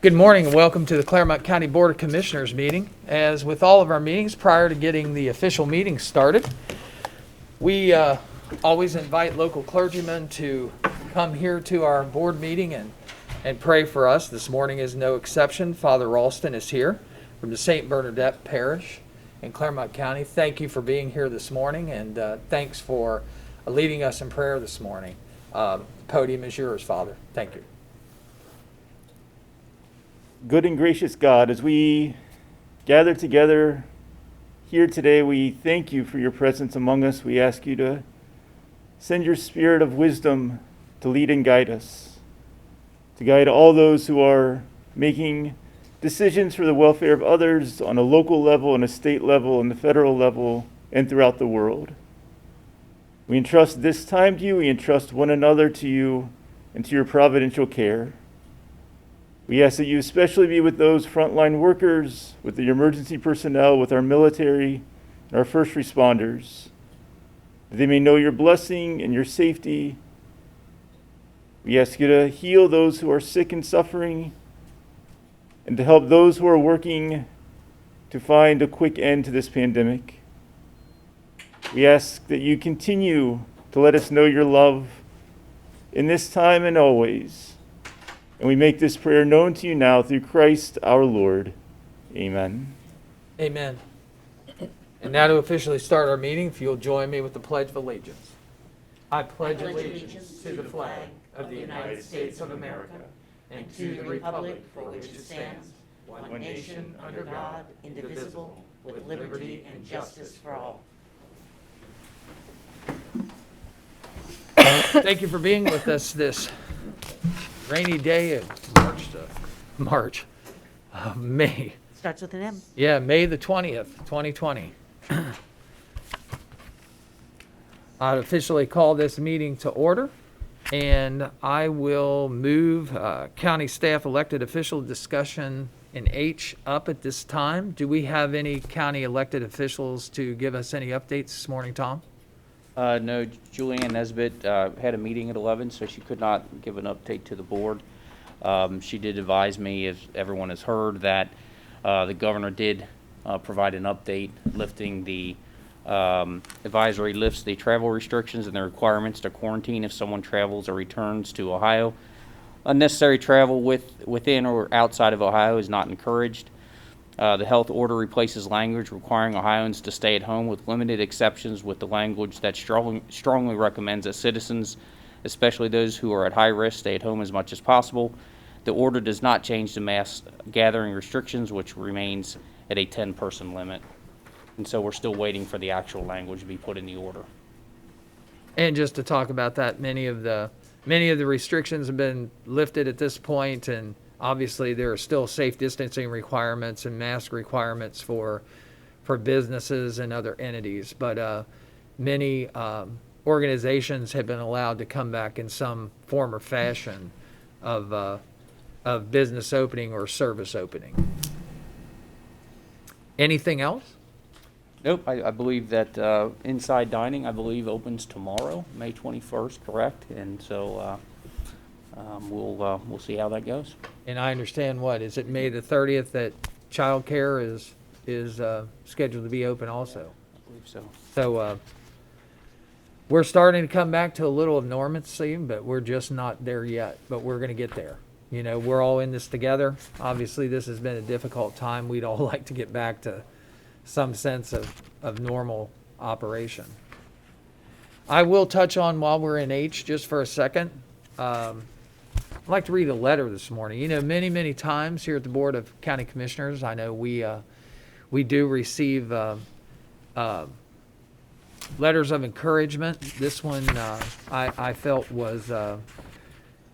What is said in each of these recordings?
Good morning and welcome to the Clermont County Board of Commissioners meeting. As with all of our meetings, prior to getting the official meeting started, we always invite local clergymen to come here to our board meeting and pray for us. This morning is no exception. Father Ralston is here from the St. Bernadette Parish in Clermont County. Thank you for being here this morning, and thanks for leading us in prayer this morning. The podium is yours, Father. Thank you. Good and gracious God, as we gather together here today, we thank you for your presence among us. We ask you to send your spirit of wisdom to lead and guide us, to guide all those who are making decisions for the welfare of others on a local level, on a state level, on the federal level, and throughout the world. We entrust this time to you. We entrust one another to you and to your providential care. We ask that you especially be with those frontline workers, with the emergency personnel, with our military, and our first responders, that they may know your blessing and your safety. We ask you to heal those who are sick and suffering, and to help those who are working to find a quick end to this pandemic. We ask that you continue to let us know your love in this time and always. And we make this prayer known to you now through Christ our Lord. Amen. Amen. And now to officially start our meeting, if you'll join me with the Pledge of Allegiance. I pledge allegiance to the flag of the United States of America and to the republic for which it stands, one nation under God, indivisible, with liberty and justice for all. Thank you for being with us this rainy day of May. Starts with an M. Yeah, May the 20th, 2020. I'd officially call this meeting to order, and I will move county staff elected official discussion in H up at this time. Do we have any county elected officials to give us any updates this morning, Tom? No, Julianne Nesbitt had a meeting at 11, so she could not give an update to the board. She did advise me, as everyone has heard, that the governor did provide an update lifting the advisory, lifts the travel restrictions and the requirements to quarantine if someone travels or returns to Ohio. Unnecessary travel within or outside of Ohio is not encouraged. The health order replaces language requiring Ohioans to stay at home with limited exceptions with the language that strongly recommends that citizens, especially those who are at high risk, stay at home as much as possible. The order does not change the mass gathering restrictions, which remains at a 10-person limit. And so we're still waiting for the actual language to be put in the order. And just to talk about that, many of the restrictions have been lifted at this point, and obviously, there are still safe distancing requirements and mask requirements for businesses and other entities, but many organizations have been allowed to come back in some form or fashion of business opening or service opening. Anything else? Nope, I believe that inside dining, I believe, opens tomorrow, May 21st, correct? And so we'll see how that goes. And I understand, is it May the 30th that childcare is scheduled to be open also? I believe so. So we're starting to come back to a little of normalcy, but we're just not there yet. But we're going to get there. You know, we're all in this together. Obviously, this has been a difficult time. We'd all like to get back to some sense of normal operation. I will touch on, while we're in H, just for a second, I'd like to read a letter this morning. You know, many times here at the Board of County Commissioners, I know we do receive letters of encouragement. This one I felt was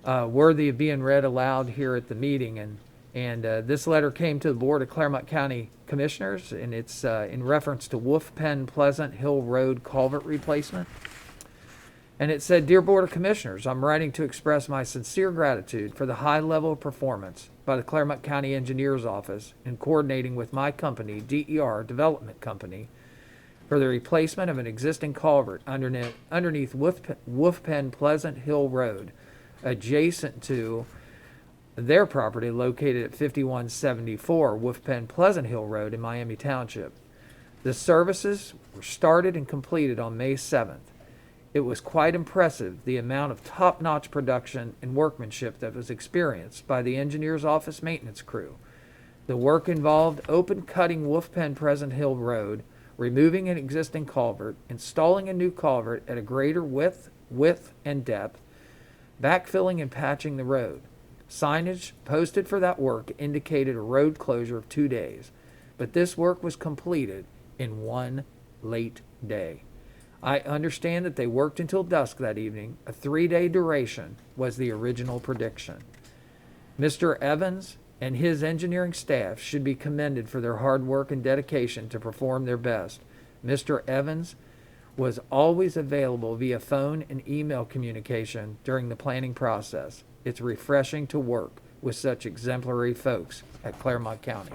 worthy of being read aloud here at the meeting. And this letter came to the Board of Clermont County Commissioners, and it's in reference to Wolf Pen Pleasant Hill Road culvert replacement. And it said, "Dear Board of Commissioners, I'm writing to express my sincere gratitude for the high level of performance by the Clermont County Engineers Office in coordinating with my company, DER Development Company, for the replacement of an existing culvert underneath Wolf Pen Pleasant Hill Road, adjacent to their property located at 5174 Wolf Pen Pleasant Hill Road in Miami Township. The services were started and completed on May 7th. It was quite impressive, the amount of top-notch production and workmanship that was experienced by the engineer's office maintenance crew. The work involved open cutting Wolf Pen Pleasant Hill Road, removing an existing culvert, installing a new culvert at a greater width and depth, backfilling and patching the road. Signage posted for that work indicated a road closure of 2 days, but this work was completed in one late day. I understand that they worked until dusk that evening. A 3-day duration was the original prediction. Mr. Evans and his engineering staff should be commended for their hard work and dedication to perform their best. Mr. Evans was always available via phone and email communication during the planning process. It's refreshing to work with such exemplary folks at Clermont County.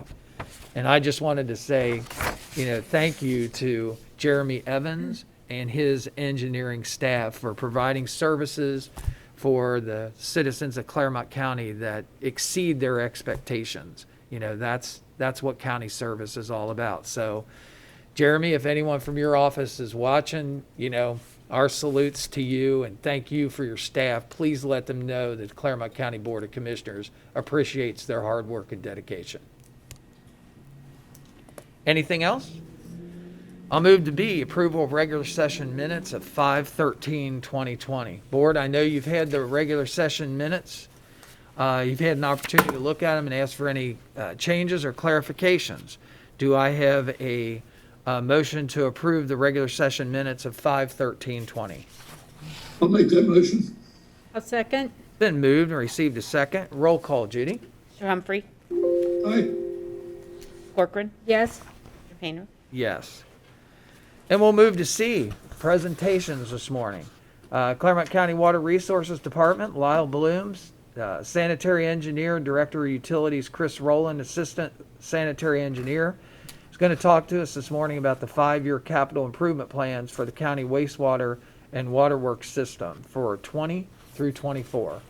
And I just wanted to say, thank you to Jeremy Evans and his engineering staff for providing services for the citizens of Clermont County that exceed their expectations. That's what county service is all about. So, Jeremy, if anyone from your office is watching, our salutes to you and thank you for your staff. Please let them know that the Clermont County Board of Commissioners appreciates their hard work and dedication. Anything else? I'll move to B, approval of regular session minutes of 5/13/2020. Board, I know you've had the regular session minutes. You've had an opportunity to look at them and ask for any changes or clarifications. Do I have a motion to approve the regular session minutes of 5/13/20? I'll make that motion. I'll second. Been moved and received a second. Roll call, Judy. Mr. Humphrey, Aye. Corcoran, Yes. Mr. Painter. Yes. And we'll move to C, presentations this morning. Clermont County Water Resources Department, Lyle Blooms, Sanitary Engineer, Director of Utilities, Chris Rowland, Assistant Sanitary Engineer, is going to talk to us this morning about the 5-year capital improvement plans for the county wastewater and waterworks system for 20 through 24.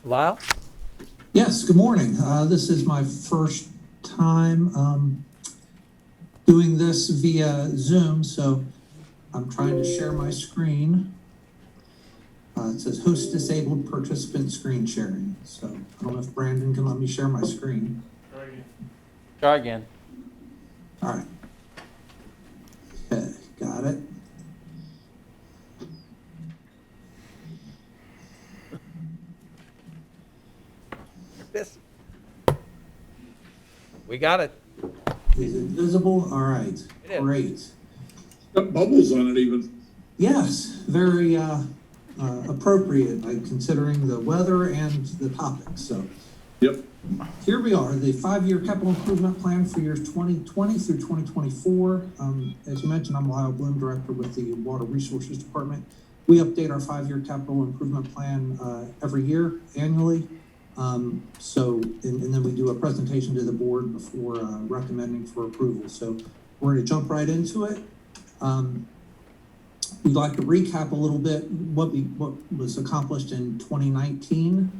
Lyle? Yes, good morning. This is my first time doing this via Zoom, so I'm trying to share my screen. It says host disabled participant screen sharing. So I don't know if Brandon can let me share my screen. Try again. All right. Okay, got it. This. We got it. Is it visible? All right, It is. great. Got bubbles on it even. Yes, very appropriate, considering the weather and the topic. So Yep. here we are, the 5-year capital improvement plan for years 2020 through 2024. As you mentioned, I'm Lyle Bloom, Director with the Water Resources Department. We update our 5-year capital improvement plan every year, annually. And then we do a presentation to the board before recommending for approval. So we're going to jump right into it. We'd like to recap a little bit what was accomplished in 2019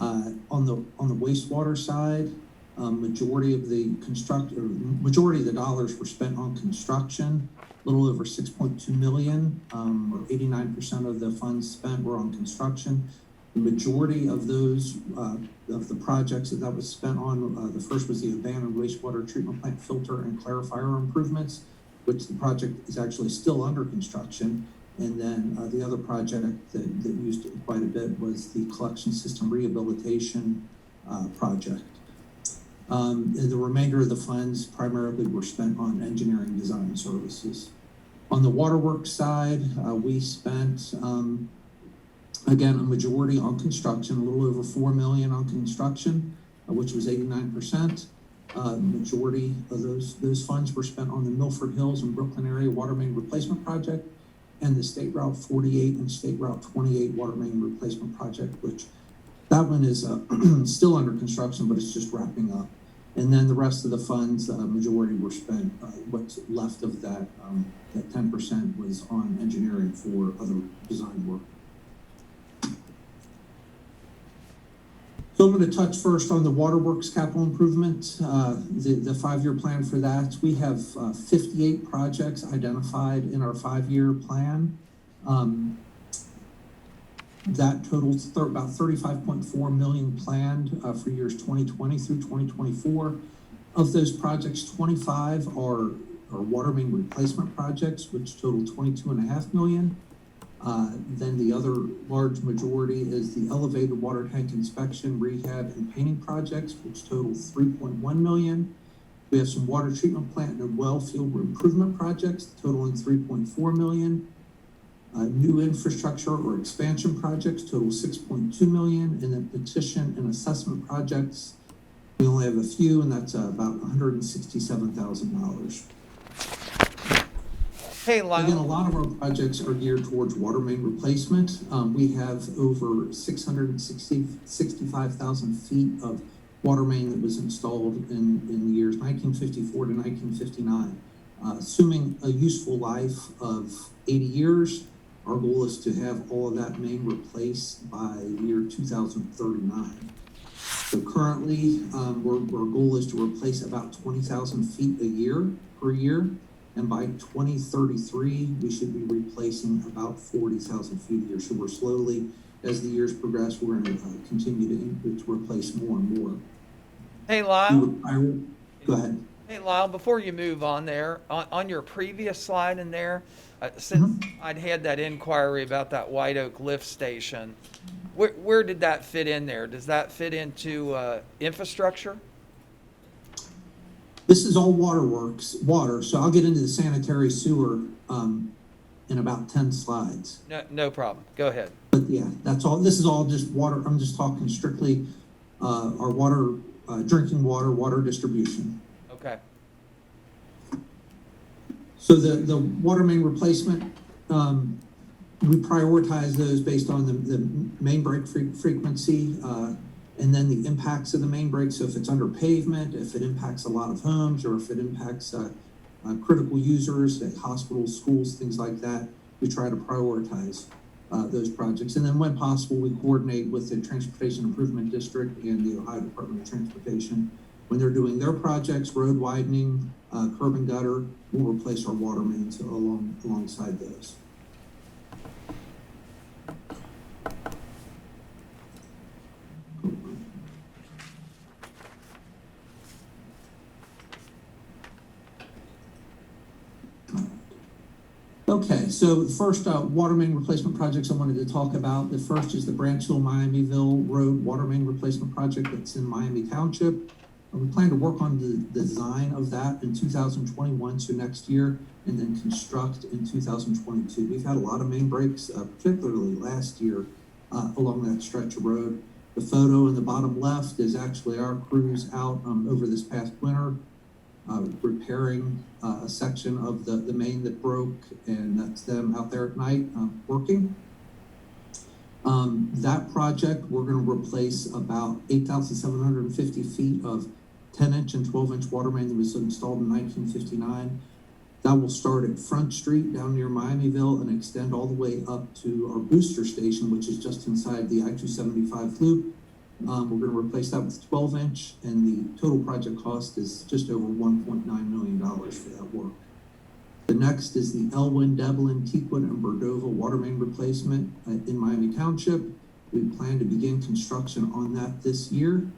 on the wastewater side. Majority of the dollars were spent on construction. A little over 6.2 million, or 89% of the funds spent were on construction. The majority of those of the projects that was spent on, the first was the abandoned wastewater treatment plant filter and clarifier improvements, which the project is actually still under construction. And then the other project that used it quite a bit was the collection system rehabilitation project. The remainder of the funds primarily were spent on engineering design services. On the waterworks side, we spent, again, a majority on construction, a little over $4 million on construction, which was 89%. Majority of those funds were spent on the Milford Hills and Brooklyn area water main replacement project and the State Route 48 and State Route 28 water main replacement project, which that one is still under construction, but it's just wrapping up. And then the rest of the funds, majority were spent, what's left of that 10% was on engineering for other design work. So I'm going to touch first on the WATERWORKS capital improvement, the 5-year plan for that. We have 58 projects identified in our 5-year plan. That totals about 35.4 million planned for years 2020 through 2024. Of those projects, 25 are water main replacement projects, which total 22.5 million. Then the other large majority is the elevated water tank inspection, rehab, and painting projects, which total 3.1 million. We have some water treatment plant and well field improvement projects totaling 3.4 million. New infrastructure or expansion projects total 6.2 million, and then petition and assessment projects, we only have a few, and that's about $167,000. Hey, Again, a Lyle. lot of our projects are geared towards water main replacement. We have over 65,000 feet of water main that was installed in the years 1954 to 1959. Assuming a useful life of 80 years, our goal is to have all of that main replaced by the year 2039. So currently, our goal is to replace about 20,000 feet a year per year. And by 2033, we should be replacing about 40,000 feet a year. So we're slowly, as the years progress, we're going to continue to replace more and more. Hey, Lyle. Go ahead. Hey, Lyle, before you move on there, on your previous slide in there, since I'd had that inquiry about that White Oak lift station, where did that fit in there? Does that fit into infrastructure? This is all water, so I'll get into the sanitary sewer in about 10 slides. No problem. Go ahead. But yeah, that's all. This is all just water. I'm just talking strictly our water, drinking water distribution. Okay. So the water main replacement, we prioritize those based on the main break frequency, and then the impacts of the main break. So if it's under pavement, if it impacts a lot of homes, or if it impacts critical users like hospitals, schools, things like that, we try to prioritize those projects. And then when possible, we coordinate with the Transportation Improvement District and the Ohio Department of Transportation. When they're doing their projects, road widening, curb and gutter, we'll replace our water mains alongside those. Okay, so the first water main replacement projects I wanted to talk about. The first is the Branch Hill Miamiville Road water main replacement project that's in Miami Township. We plan to work on the design of that in 2021, so next year, and then construct in 2022. We've had a lot of main breaks, particularly last year, along that stretch of road. The photo in the bottom left is actually our crews out over this past winter, repairing a section of the main that broke, and that's them out there at night working. That project, we're going to replace about 8,750 feet of 10-inch and 12-inch water main that was installed in 1959. That will start at Front Street down near Miamiville and extend all the way up to our booster station, which is just inside the I-275 loop. We're going to replace that with 12-inch, and the total project cost is just over $1.9 million for that work. The next is the Elwyn, Devlin, Teakwood, and Bordova water main replacement in Miami Township. We plan to begin construction on that this year.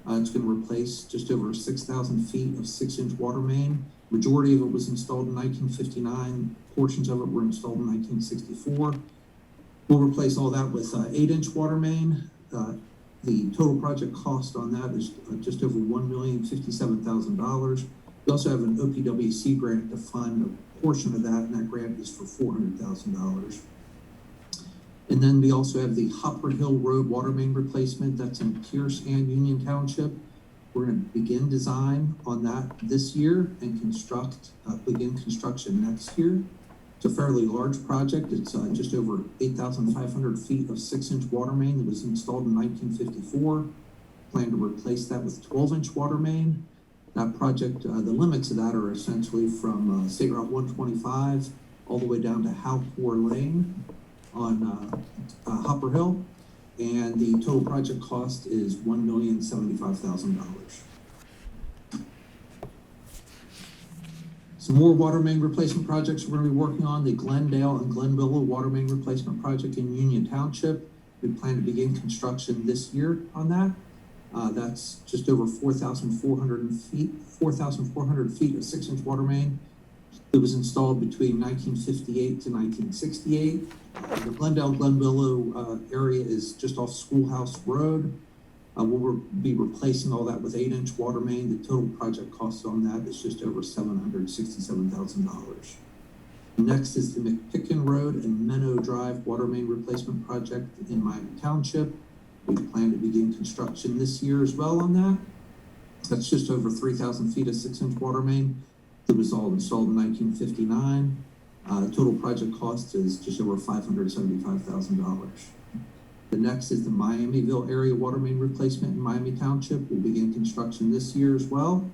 It's going to replace just over 6,000 feet of 6-inch water main. Majority of it was installed in 1959. Portions of it were installed in 1964. We'll replace all that with 8-inch water main. The total project cost on that is just over $1,057,000. We also have an OPWC grant to fund a portion of that, and that grant is for $400,000. And then we also have the Hopper Hill Road water main replacement that's in Pierce and Union Township. We're going to begin design on that this year and begin construction next year. It's a fairly large project. It's just over 8,500 feet of 6-inch water main that was installed in 1954. Plan to replace that with 12-inch water main. That project, the limits of that are essentially from State Route 125 all the way down to Halpore Lane on Hopper Hill. and the total project cost is $1,075,000. Some more water main replacement projects we're going to be working on. The Glendale and Glenville water main replacement project in Union Township. We plan to begin construction this year on that. That's just over 4,400 feet of 6-inch water main. It was installed between 1958 to 1968. The Glendale-Glenville area is just off Schoolhouse Road. We'll be replacing all that with 8-inch water main. The total project cost on that is just over $767,000. Next is the McPicken Road and Menno Drive water main replacement project in Miami Township. We plan to begin construction this year as well on that. That's just over 3,000 feet of 6-inch water main. It was all installed in 1959. Total project cost is just over $575,000. The next is the Miamiville area water main replacement in Miami Township. We'll begin construction this year as well.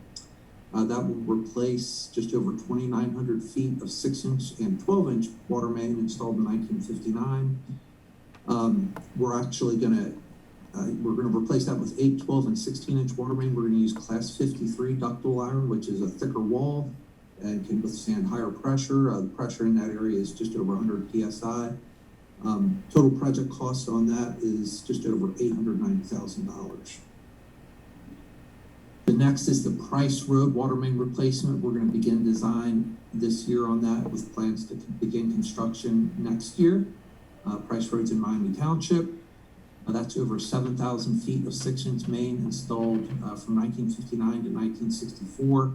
That will replace just over 2,900 feet of 6-inch and 12-inch water main installed in 1959. We're actually gonna replace that with 8, 12, and 16-inch water main. We're gonna use class 53 ductile iron, which is a thicker wall and can withstand higher pressure. The pressure in that area is just over 100 PSI. Total project cost on that is just over $890,000. The next is the Price Road water main replacement. We're going to begin design this year on that with plans to begin construction next year. Price Road's in Miami Township. That's over 7,000 feet of 6-inch main installed from 1959 to 1964.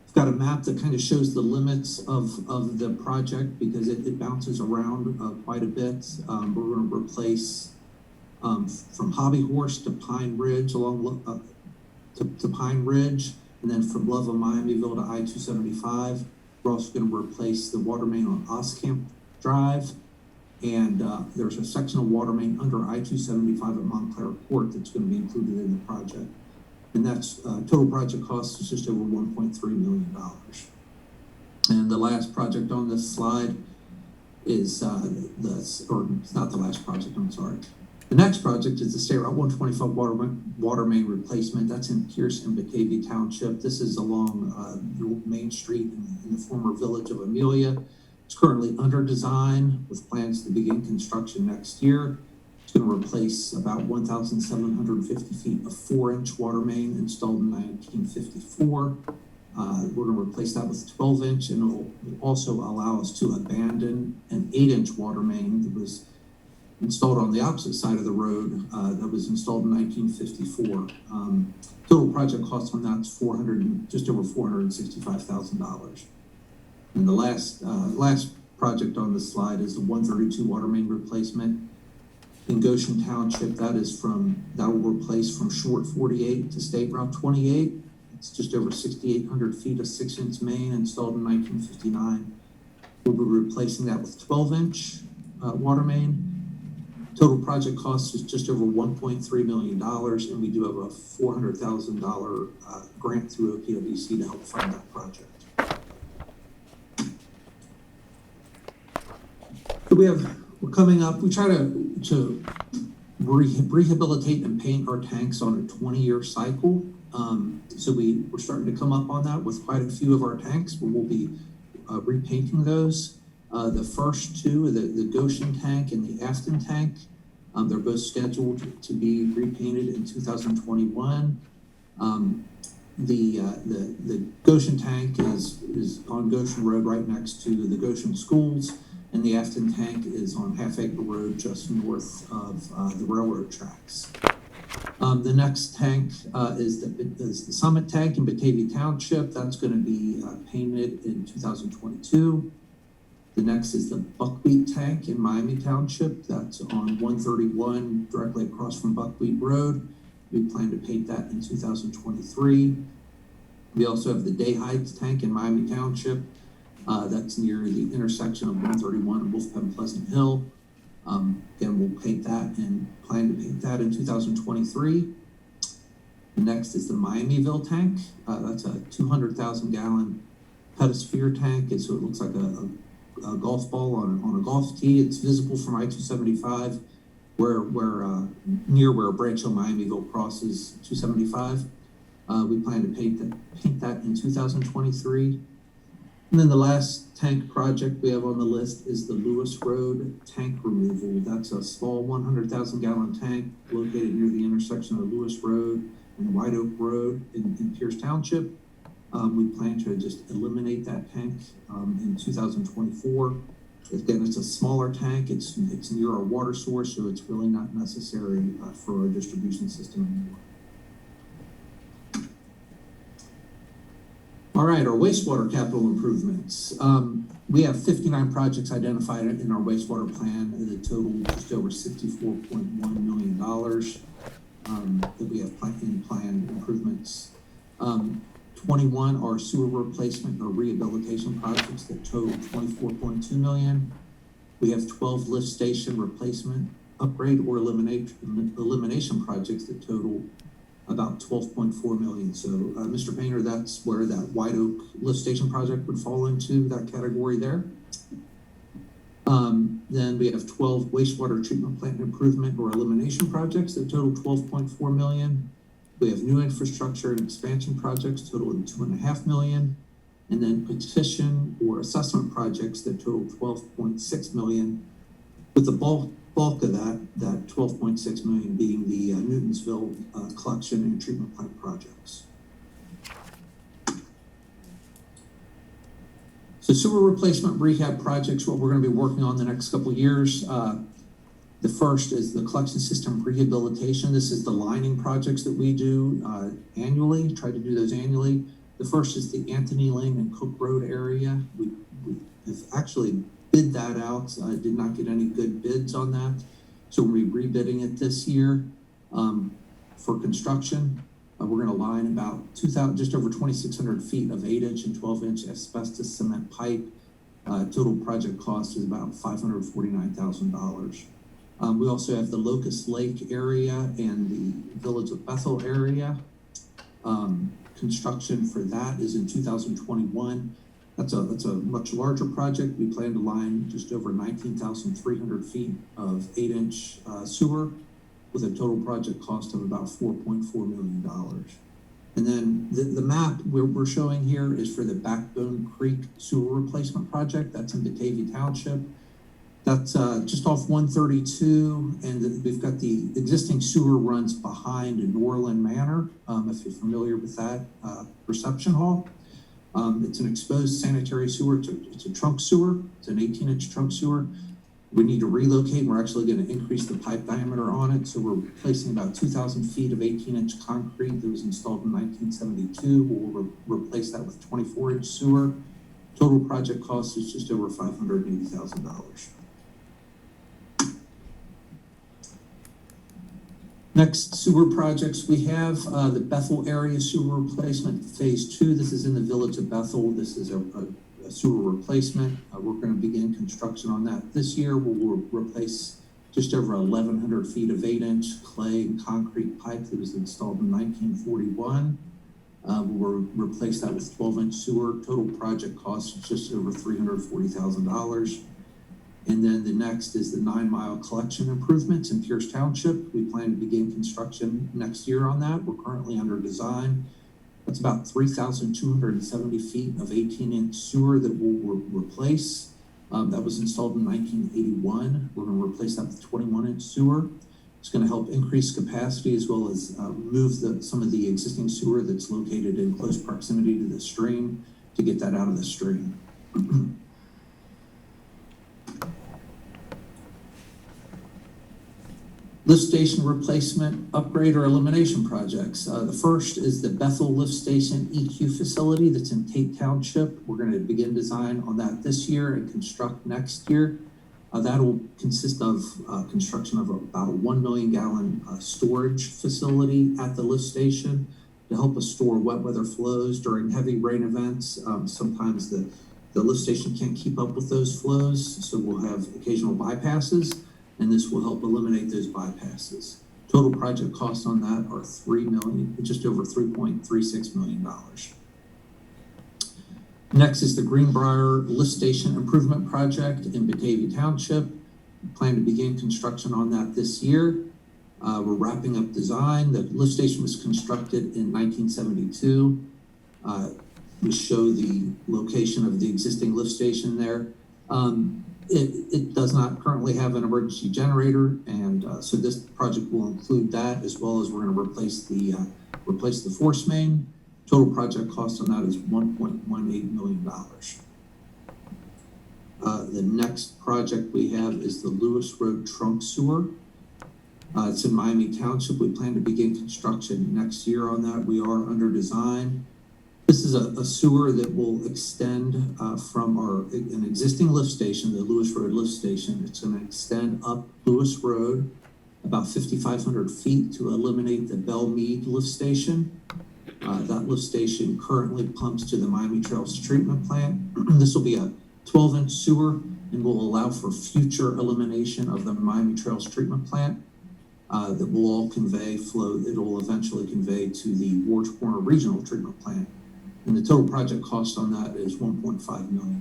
I've got a map that kind of shows the limits of the project because it bounces around quite a bit. We're going to replace from Hobby Horse to Pine Ridge along to Pine Ridge, and then from Love of Miamiville to I-275. We're also going to replace the water main on Oscamp Drive, and there's a section of water main under I-275 at Montclair Court that's going to be included in the project. And that's total project cost is just over $1.3 million. And the last project on this slide is it's not the last project, I'm sorry. The next project is the State Route 125 water main replacement. That's in Pierce and Batavia Township. This is along Main Street in the former village of Amelia. It's currently under design with plans to begin construction next year. It's going to replace about 1,750 feet of 4-inch water main installed in 1954. We're going to replace that with 12-inch, and it'll also allow us to abandon an 8-inch water main that was installed on the opposite side of the road that was installed in 1954. Total project cost on that's just over $465,000. And the last project on this slide is the 132 water main replacement in Goshen Township. That will replace from Short 48 to State Route 28. It's just over 6,800 feet of 6-inch main installed in 1959. We'll be replacing that with 12-inch water main. Total project cost is just over $1.3 million, and we do have a $400,000 grant through OPWC to help fund that project. So we're coming up, we try to rehabilitate and paint our tanks on a 20-year cycle. So we're starting to come up on that with quite a few of our tanks, but we'll be repainting those. The first two, the Goshen tank and the Afton tank, they're both scheduled to be repainted in 2021. The Goshen tank is on Goshen Road right next to the Goshen schools, and the Afton tank is on Half Acre Road just north of the railroad tracks. The next tank is the Summit tank in Batavia Township. That's going to be painted in 2022. The next is the Buckwheat tank in Miami Township. That's on 131, directly across from Buckwheat Road. We plan to paint that in 2023. We also have the Day Heights tank in Miami Township. That's near the intersection of 131 and Wolf Pen Pleasant Hill. Again, we'll paint that and plan to paint that in 2023. The next is the Miamiville tank. That's a 200,000 gallon pedosphere tank. So it looks like a golf ball on a golf tee. It's visible from I-275 near where Branch Hill Miamiville crosses 275. We plan to paint that in 2023. And then the last tank project we have on the list is the Lewis Road tank removal. That's a small 100,000 gallon tank located near the intersection of Lewis Road and White Oak Road in Pierce Township. We plan to just eliminate that tank in 2024. Again, it's a smaller tank. It's near our water source, so it's really not necessary for our distribution system anymore. All right, our wastewater capital improvements. We have 59 projects identified in our wastewater plan at a total just over $64.1 million that we have in planned improvements. 21 are sewer replacement or rehabilitation projects that total $24.2 million. We have 12 lift station replacement, upgrade, or elimination projects that total about $12.4 million. So, Mr. Painter, that's where that White Oak lift station project would fall into that category there. Then we have 12 wastewater treatment plant improvement or elimination projects that total $12.4 million. We have new infrastructure and expansion projects totaling $2.5 million. And then petition or assessment projects that total $12.6 million, with the bulk of that $12.6 million being the Newtonsville collection and treatment plant projects. So sewer replacement rehab projects, what we're going to be working on the next couple of years. The first is the collection system rehabilitation. This is the lining projects that we do annually, try to do those annually. The first is the Anthony Lane and Cook Road area. We have actually bid that out. Did not get any good bids on that. So we'll be rebidding it this year for construction. We're going to line about just over 2,600 feet of 8-inch and 12-inch asbestos cement pipe. Total project cost is about $549,000. We also have the Locust Lake area and the Village of Bethel area. Construction for that is in 2021. That's a much larger project. We plan to line just over 19,300 feet of 8-inch sewer with a total project cost of about $4.4 million. And then the map we're showing here is for the Backbone Creek sewer replacement project. That's in Batavia Township. That's just off 132, and we've got the existing sewer runs behind Norland Manor, if you're familiar with that reception hall. It's an exposed sanitary sewer. It's a trunk sewer. It's an 18-inch trunk sewer. We need to relocate. We're actually going to increase the pipe diameter on it. So we're replacing about 2,000 feet of 18-inch concrete that was installed in 1972. We'll replace that with 24-inch sewer. Total project cost is just over $580,000. Next sewer projects we have, the Bethel area sewer replacement phase 2. This is in the Village of Bethel. This is a sewer replacement. We're going to begin construction on that this year. We'll replace just over 1,100 feet of 8-inch clay and concrete pipe that was installed in 1941. We'll replace that with 12-inch sewer. Total project cost is just over $340,000. And then the next is the 9-mile collection improvements in Pierce Township. We plan to begin construction next year on that. We're currently under design. That's about 3,270 feet of 18-inch sewer that we'll replace. That was installed in 1981. We're going to replace that with 21-inch sewer. It's going to help increase capacity as well as move some of the existing sewer that's located in close proximity to the stream to get that out of the stream. Lift station replacement, upgrade, or elimination projects. The first is the Bethel Lift Station EQ facility that's in Tate Township. We're going to begin design on that this year and construct next year. That will consist of construction of about a 1 million gallon storage facility at the lift station to help us store wet weather flows during heavy rain events. Sometimes the lift station can't keep up with those flows, so we'll have occasional bypasses, and this will help eliminate those bypasses. Total project costs on that are just over $3.36 million. Next is the Greenbrier Lift Station Improvement Project in Batavia Township. plan to begin construction on that this year. We're wrapping up design. The lift station was constructed in 1972. We show the location of the existing lift station there. It does not currently have an emergency generator, and so this project will include that, as well as we're going to replace the force main. Total project cost on that is $1.18 million. The next project we have is the Lewis Road Trunk Sewer. It's in Miami Township. We plan to begin construction next year on that. We are under design. This is a sewer that will extend from an existing lift station, the Lewis Road lift station. It's going to extend up Lewis Road about 5,500 feet to eliminate the Belle Meade lift station. That lift station currently pumps to the Miami Trails treatment plant. This will be a 12-inch sewer and will allow for future elimination of the Miami Trails treatment plant that will all flow. It will eventually convey to the Wards Corner Regional Treatment Plant. And the total project cost on that is $1.5 million.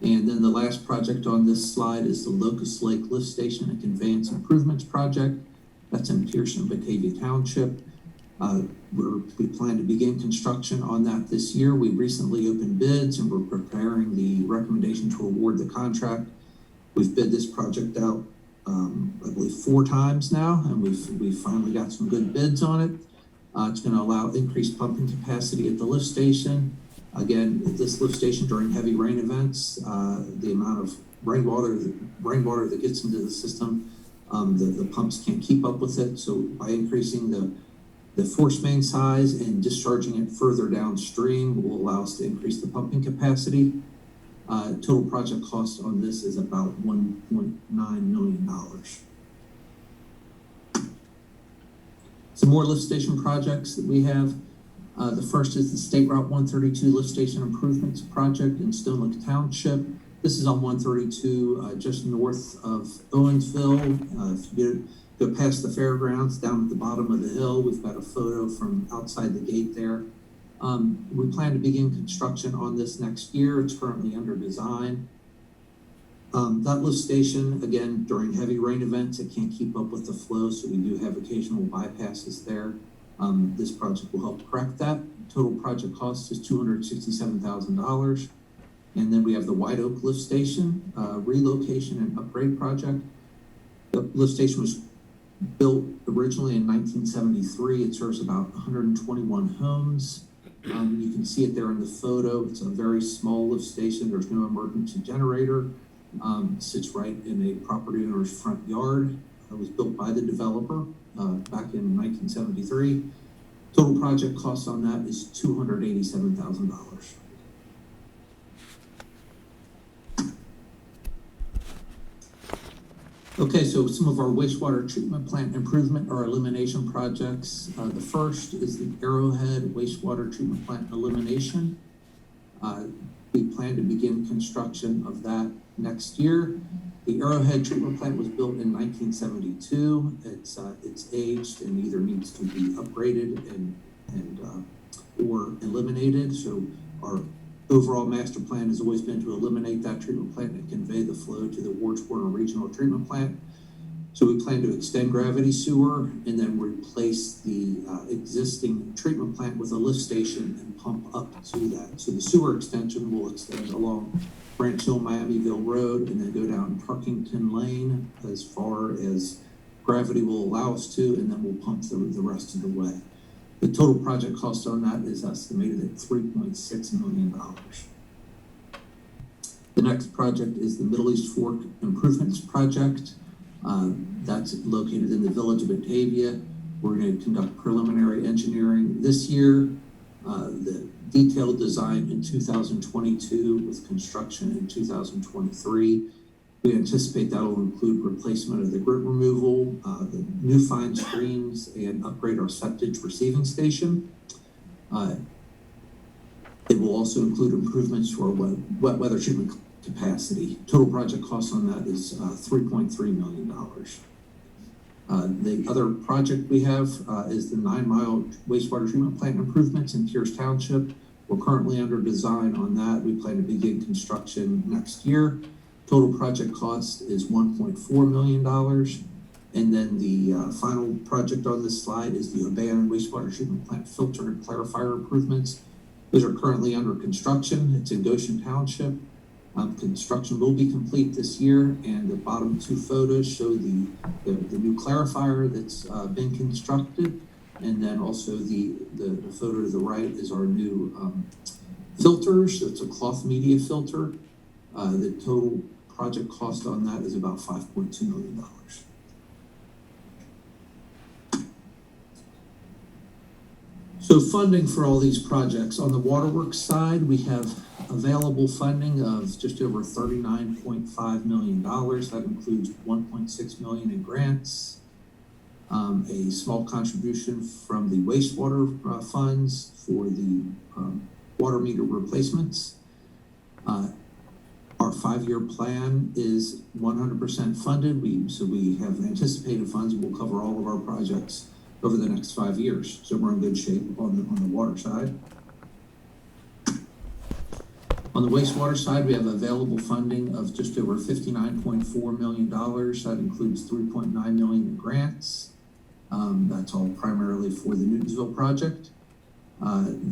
And then the last project on this slide is the Locust Lake Lift Station and Conveyance Improvements Project. That's in Pearson, Batavia Township. We plan to begin construction on that this year. We recently opened bids and we're preparing the recommendation to award the contract. We've bid this project out, I believe 4 times now, and we've finally got some good bids on it. It's going to allow increased pumping capacity at the lift station. Again, at this lift station during heavy rain events, the amount of rainwater that gets into the system, the pumps can't keep up with it. So by increasing the force main size and discharging it further downstream will allow us to increase the pumping capacity. Total project cost on this is about $1.9 million. Some more lift station projects that we have. The first is the State Route 132 Lift Station Improvements Project in Stone Lake Township. This is on 132 just north of Owensville. If you go past the fairgrounds, down at the bottom of the hill, we've got a photo from outside the gate there. We plan to begin construction on this next year. It's currently under design. That lift station, again, during heavy rain events, it can't keep up with the flow, so we do have occasional bypasses there. This project will help correct that. Total project cost is $267,000. And then we have the White Oak Lift Station, relocation and upgrade project. The lift station was built originally in 1973. It serves about 121 homes. You can see it there in the photo. It's a very small lift station. There's no emergency generator. Sits right in a property owner's front yard. It was built by the developer back in 1973. Total project cost on that is $287,000. Okay, so some of our wastewater treatment plant improvement or elimination projects. The first is the Arrowhead wastewater treatment plant elimination. We plan to begin construction of that next year. The Arrowhead treatment plant was built in 1972. It's aged and either needs to be upgraded or eliminated. So our overall master plan has always been to eliminate that treatment plant and convey the flow to the Wards Corner Regional Treatment Plant. So we plan to extend gravity sewer and then replace the existing treatment plant with a lift station and pump up to that. So the sewer extension will extend along Branch Hill, Miamiville Road, and then go down Parkington Lane as far as gravity will allow us to, and then we'll pump through the rest of the way. The total project cost on that is estimated at $3.6 million. The next project is the Middle East Fork Improvements Project. That's located in the village of Batavia. We're going to conduct preliminary engineering this year. The detailed design in 2022 with construction in 2023. We anticipate that will include replacement of the grit removal, the new fine screens, and upgrade our septic receiving station. It will also include improvements to our wet weather treatment capacity. Total project cost on that is $3.3 million. The other project we have is the 9 Mile wastewater treatment plant improvements in Pierce Township. We're currently under design on that. We plan to begin construction next year. Total project cost is $1.4 million. And then the final project on this slide is the abandoned wastewater treatment plant filter and clarifier improvements. Those are currently under construction. It's in Goshen Township. Construction will be complete this year, and the bottom two photos show the new clarifier that's been constructed, and then also the photo to the right is our new filters. So it's a cloth media filter. The total project cost on that is about $5.2 million. So funding for all these projects. On the WATERWORKS side, we have available funding of just over $39.5 million. That includes $1.6 million in grants, a small contribution from the wastewater funds for the water meter replacements. Our 5-year plan is 100% funded. So we have anticipated funds that will cover all of our projects over the next 5 years. So we're in good shape on the water side. On the wastewater side, we have available funding of just over $59.4 million. That includes $3.9 million in grants. That's all primarily for the Newtonsville project. And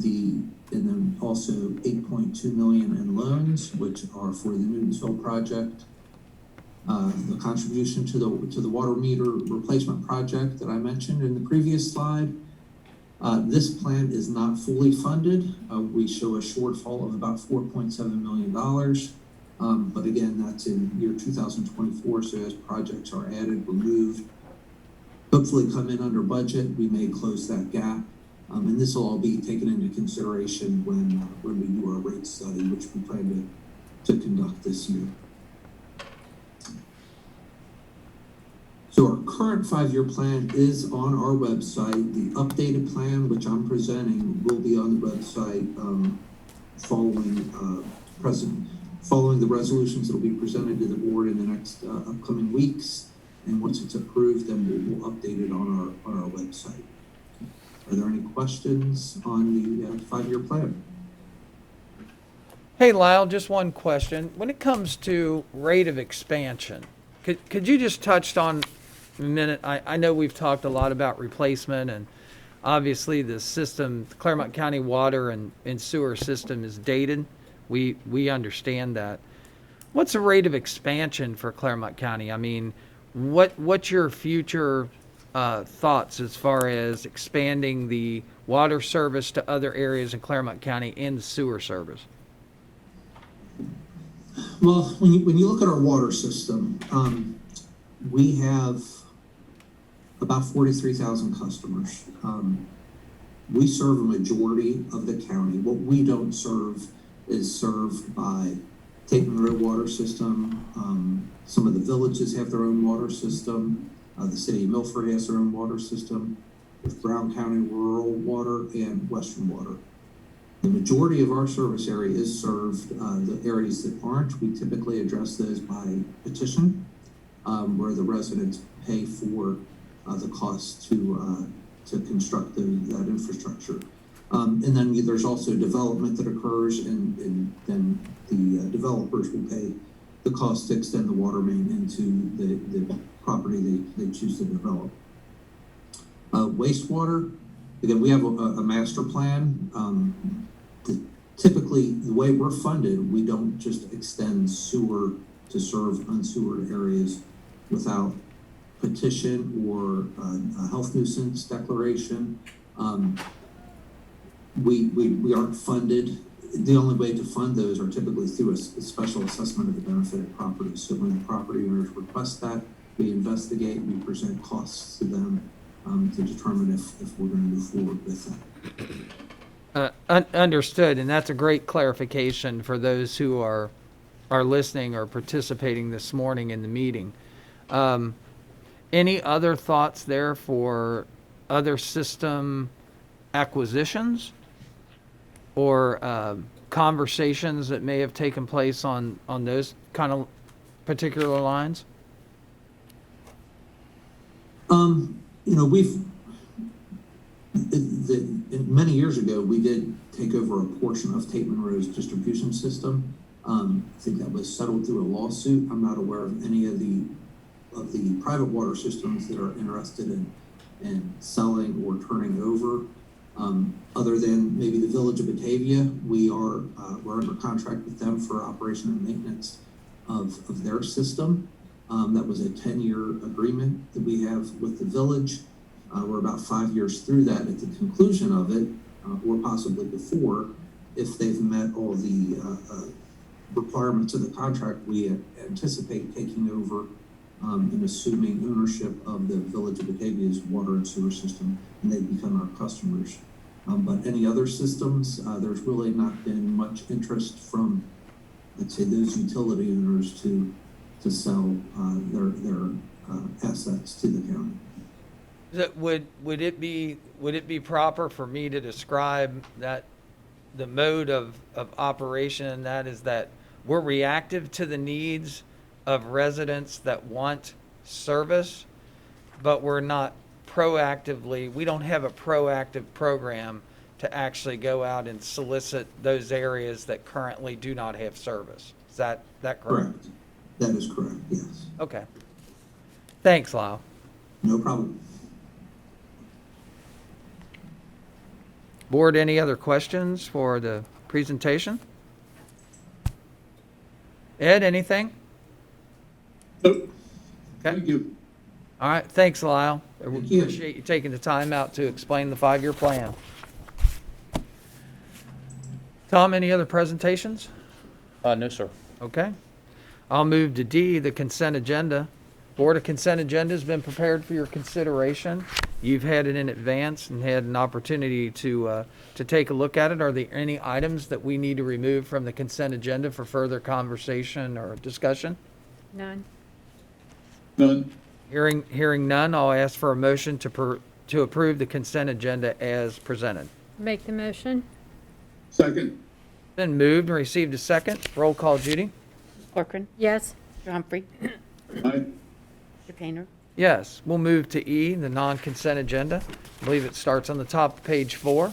then also $8.2 million in loans, which are for the Newtonsville project. The contribution to the water meter replacement project that I mentioned in the previous slide. This plan is not fully funded. We show a shortfall of about $4.7 million. But again, that's in year 2024. So as projects are added, removed, hopefully come in under budget, we may close that gap. And this will all be taken into consideration when we do our rate study, which we plan to conduct this year. So our current 5-year plan is on our website. The updated plan, which I'm presenting, will be on the website following the resolutions that will be presented to the board in the next upcoming weeks. And once it's approved, then we'll update it on our website. Are there any questions on the 5-year plan? Hey, Lyle, just one question. When it comes to rate of expansion, could you just touch on a minute? I know we've talked a lot about replacement, and obviously the system, the Clermont County water and sewer system is dated. We understand that. What's the rate of expansion for Clermont County? I mean, what's your future thoughts as far as expanding the water service to other areas in Clermont County and the sewer service? Well, when you look at our water system, we have about 43,000 customers. We serve a majority of the county. What we don't serve is served by Tateman Road water system. Some of the villages have their own water system. The city of Milford has their own water system. There's Brown County Rural Water and Western Water. The majority of our service area is served. The areas that aren't, we typically address those by petition, where the residents pay for the cost to construct that infrastructure. And then there's also development that occurs, and then the developers will pay the cost to extend the water main into the property they choose to develop. Wastewater, again, we have a master plan. Typically, the way we're funded, we don't just extend sewer to serve unsewered areas without petition or a health nuisance declaration. We aren't funded. The only way to fund those are typically through a special assessment of the benefited properties. So when the property owners request that, we investigate, we present costs to them to determine if we're going to move forward with that. Understood, and that's a great clarification for those who are listening or participating this morning in the meeting. Any other thoughts there for other system acquisitions or conversations that may have taken place on those kind of particular lines? Many years ago, we did take over a portion of Tateman Road's distribution system. I think that was settled through a lawsuit. I'm not aware of any of the private water systems that are interested in selling or turning over. Other than maybe the Village of Batavia, we're under contract with them for operation and maintenance of their system. That was a 10-year agreement that we have with the village. We're about 5 years through that. At the conclusion of it, or possibly before, if they've met all the requirements of the contract, we anticipate taking over and assuming ownership of the Village of Batavia's water and sewer system, and they become our customers. But any other systems, there's really not been much interest from, let's say, those utility owners to sell their assets to the county. Would it be proper for me to describe that the mode of operation, and that is that we're reactive to the needs of residents that want service, but we don't have a proactive program to actually go out and solicit those areas that currently do not have service. Is that correct? Correct. That is correct, yes. Okay. Thanks, Lyle. No problem. Board, any other questions for the presentation? Ed, anything? Nope. Thank you. All right, thanks, Lyle. We Thank you. appreciate you taking the time out to explain the 5-year plan. Tom, any other presentations? No, sir. Okay. I'll move to D, the consent agenda. Board, a consent agenda has been prepared for your consideration. You've had it in advance and had an opportunity to take a look at it. Are there any items that we need to remove from the consent agenda for further conversation or discussion? None. None. Hearing none, I'll ask for a motion to approve the consent agenda as presented. Make the motion. Second. Been moved and received a second. Roll call, Judy. Corcoran. Yes. Mr. Humphrey. Aye. Mr. Painter. Yes, we'll move to E, the non-consent agenda. I believe it starts on the top of page 4.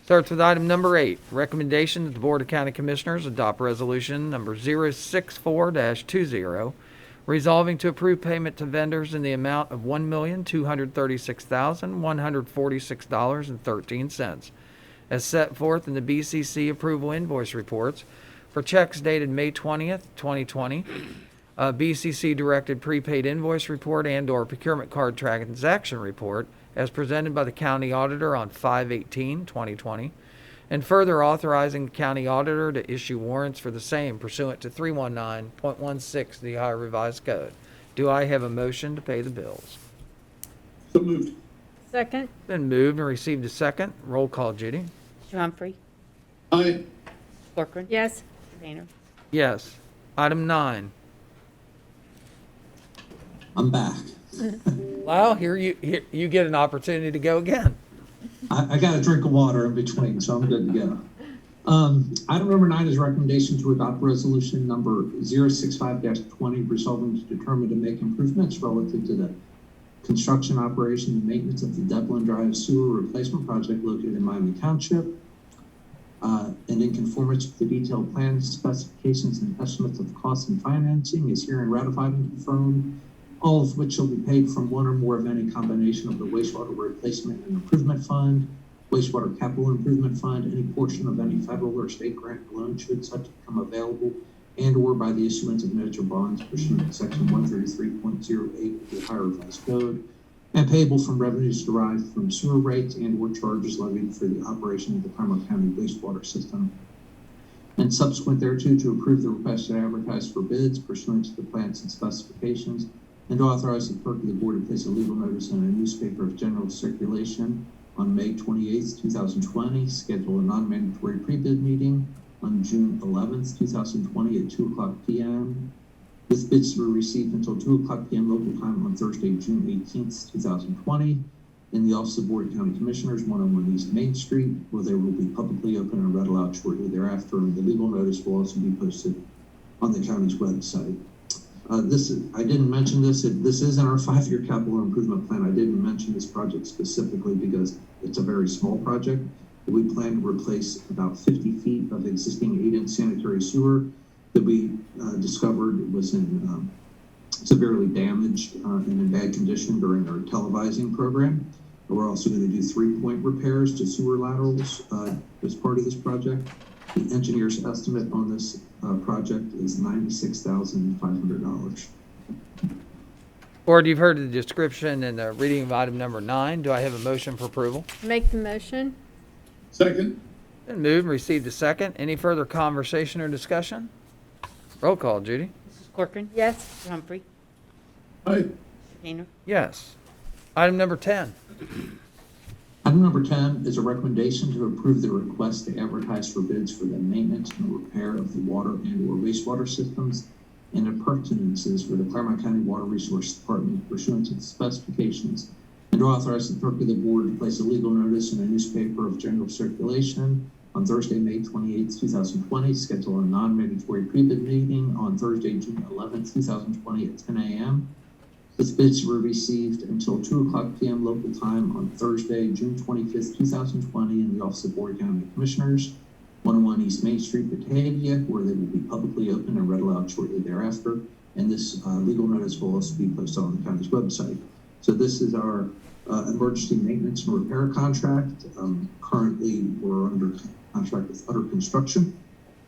Starts with item number 8, recommendation that the Board of County Commissioners adopt resolution number 064-20, resolving to approve payment to vendors in the amount of $1,236,146.13, as set forth in the BCC approval invoice reports for checks dated May 20th, 2020, BCC directed prepaid invoice report and/or procurement card transaction report as presented by the county auditor on 5/18/2020, and further authorizing the county auditor to issue warrants for the same pursuant to 319.16 of the Ohio Revised Code. Do I have a motion to pay the bills? So moved. Second. Been moved and received a second. Roll call, Judy. Mr. Humphrey. Aye. Corcoran. Yes. Mr. Painter. Yes. Item 9. I'm back. Lyle, here you get an opportunity to go again. I got a drink of water in between, so I'm good to go. Item number 9 is recommendation to adopt resolution number 065-20, resolving to determine to make improvements relative to the construction, operation, and maintenance of the Devlin Drive sewer replacement project located in Miami Township, and in conformance with the detailed plans, specifications, and estimates of costs and financing is herein ratified and confirmed, all of which shall be paid from one or more of any combination of the wastewater replacement and improvement fund, wastewater capital improvement fund, any portion of any federal or state grant loan should such become available, and or by the issuance of notes or bonds pursuant to section 133.08 of the Ohio Revised Code, and payable from revenues derived from sewer rates and or charges levied for the operation of the Clermont County wastewater system, and subsequent thereto to approve the request to advertise for bids pursuant to the plans and specifications, and to authorize the clerk of the board to place a legal notice in a newspaper of general circulation on May 28th, 2020, schedule a non-mandatory pre-bid meeting on June 11th, 2020 at 2:00 p.m. with bids to be received until 2:00 p.m. local time on Thursday, June 18th, 2020 in the Office of Board of County Commissioners, 101 East Main Street, where they will be publicly open and read aloud shortly thereafter, and the legal notice will also be posted on the county's website. I didn't mention this. This is in our 5-year capital improvement plan. I didn't mention this project specifically because it's a very small project. We plan to replace about 50 feet of existing 8-inch sanitary sewer that we discovered was in severely damaged and in bad condition during our televising program. We're also going to do 3-point repairs to sewer laterals as part of this project. The engineer's estimate on this project is $96,500. Board, you've heard the description and the reading of item number 9. Do I have a motion for approval? Make the motion. Second. Been moved and received a second. Any further conversation or discussion? Roll call, Judy. Mrs. Corcoran. Yes. Mr. Humphrey. Aye. Mr. Painter. Yes. Item number 10. Item number 10 is a recommendation to approve the request to advertise for bids for the maintenance and repair of the water and/or wastewater systems and appurtenances for the Clermont County Water Resource Department pursuant to the specifications, and to authorize the clerk of the board to place a legal notice in a newspaper of general circulation on Thursday, May 28, 2020, schedule a non-mandatory pre-bid meeting on Thursday, June 11, 2020 at 10 a.m. This bids were received until 2:00 p.m. local time on Thursday, June 25th, 2020 in the Office of Board County Commissioners, 101 East Main Street, Batavia, where they will be publicly opened and read aloud shortly thereafter. And this legal notice will also be posted on the county's website. So this is our emergency maintenance and repair contract. Currently, we're under contract with Utter Construction.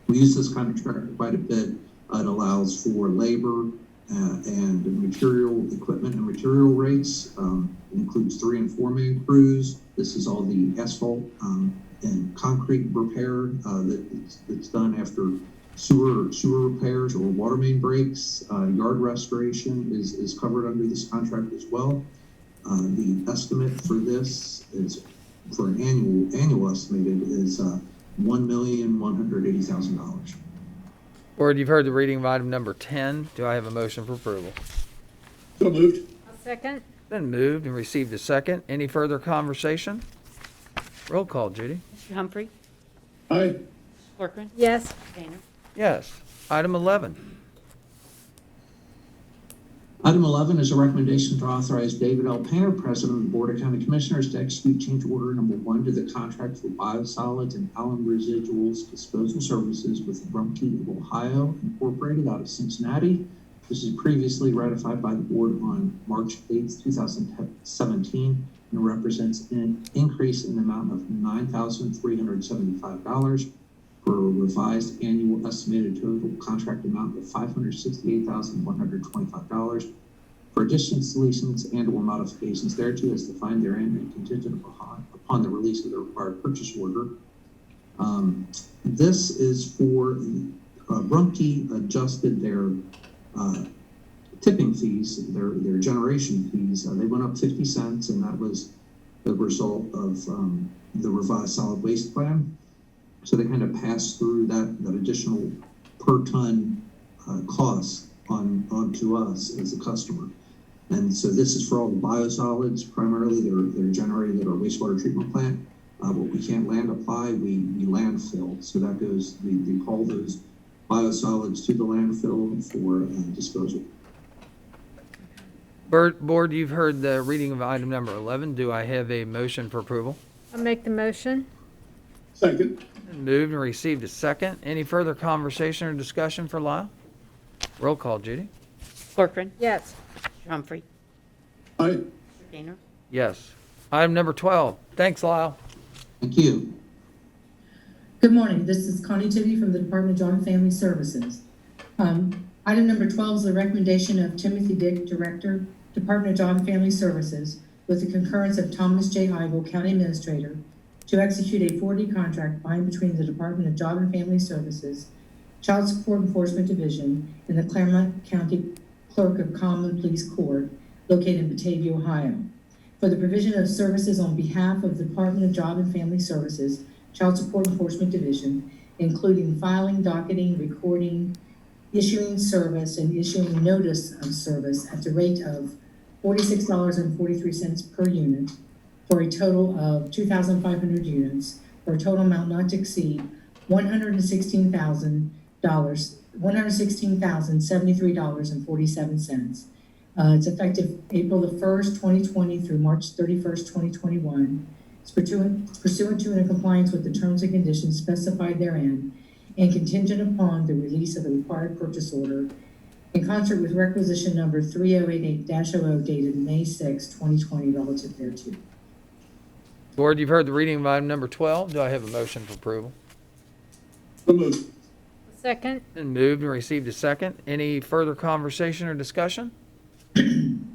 We use this contract quite a bit. It allows for labor and material, equipment and material rates. It includes 3- and 4-man crews. This is all the asphalt and concrete repair that's done after sewer repairs or water main breaks. Yard restoration is covered under this contract as well. The estimate for this is, for an annual estimated, is $1,180,000. Board, you've heard the reading of item number 10. Do I have a motion for approval? So moved. I'll second. Been moved and received a second. Any further conversation? Roll call, Judy. Mr. Humphrey. Aye. Mrs. Corcoran. Yes. Mr. Painter. Yes. Item 11. Item 11 is a recommendation to authorize David L. Painter, President of the Board of County Commissioners, to execute change order number 1 to the contract for biosolids and alum residuals disposal services with Rumpke of Ohio Incorporated out of Cincinnati. This is previously ratified by the board on March 8th, 2017, and represents an increase in the amount of $9,375 for a revised annual estimated total contract amount of $568,125 for additions, deletions, and/or modifications thereto as defined therein and contingent upon the release of the required purchase order. This is for Rumpke adjusted their tipping fees, their generation fees. They went up 50 cents, and that was the result of the revised solid waste plan. So they kind of pass through that additional per ton cost onto us as a customer. And so this is for all the biosolids. Primarily, they're generated at our wastewater treatment plant. But we can't land apply, we landfill. So that goes, they haul those biosolids to the landfill for disposal. Board, you've heard the reading of item number 11. Do I have a motion for approval? I'll make the motion. Second. Moved and received a second. Any further conversation or discussion for Lyle? Roll call, Judy. Corcoran. Yes. Mr. Humphrey. Aye. Mr. Painter. Yes. Item number 12. Thanks, Lyle. Thank you. Good morning. This is Connie Tibby from the Department of Job and Family Services. Item number 12 is the recommendation of Timothy Dick, Director, Department of Job and Family Services, with the concurrence of Thomas J. Ivel, County Administrator, to execute a 4D contract by and between the Department of Job and Family Services, Child Support Enforcement Division, and the Clermont County Clerk of Common Pleas Court, located in Batavia, Ohio, for the provision of services on behalf of the Department of Job and Family Services, Child Support Enforcement Division, including filing, docketing, recording, issuing service, and issuing notice of service at the rate of $46.43 per unit for a total of 2,500 units, for a total amount not to exceed $116,073.47. It's effective April the 1st, 2020 through March 31st, 2021. pursuant to and in compliance with the terms and conditions specified therein, and contingent upon the release of the required purchase order in concert with requisition number 3088-00 dated May 6, 2020, relative thereto. Board, you've heard the reading of item number 12. Do I have a motion for approval? So moved. Second. Been moved and received a second. Any further conversation or discussion?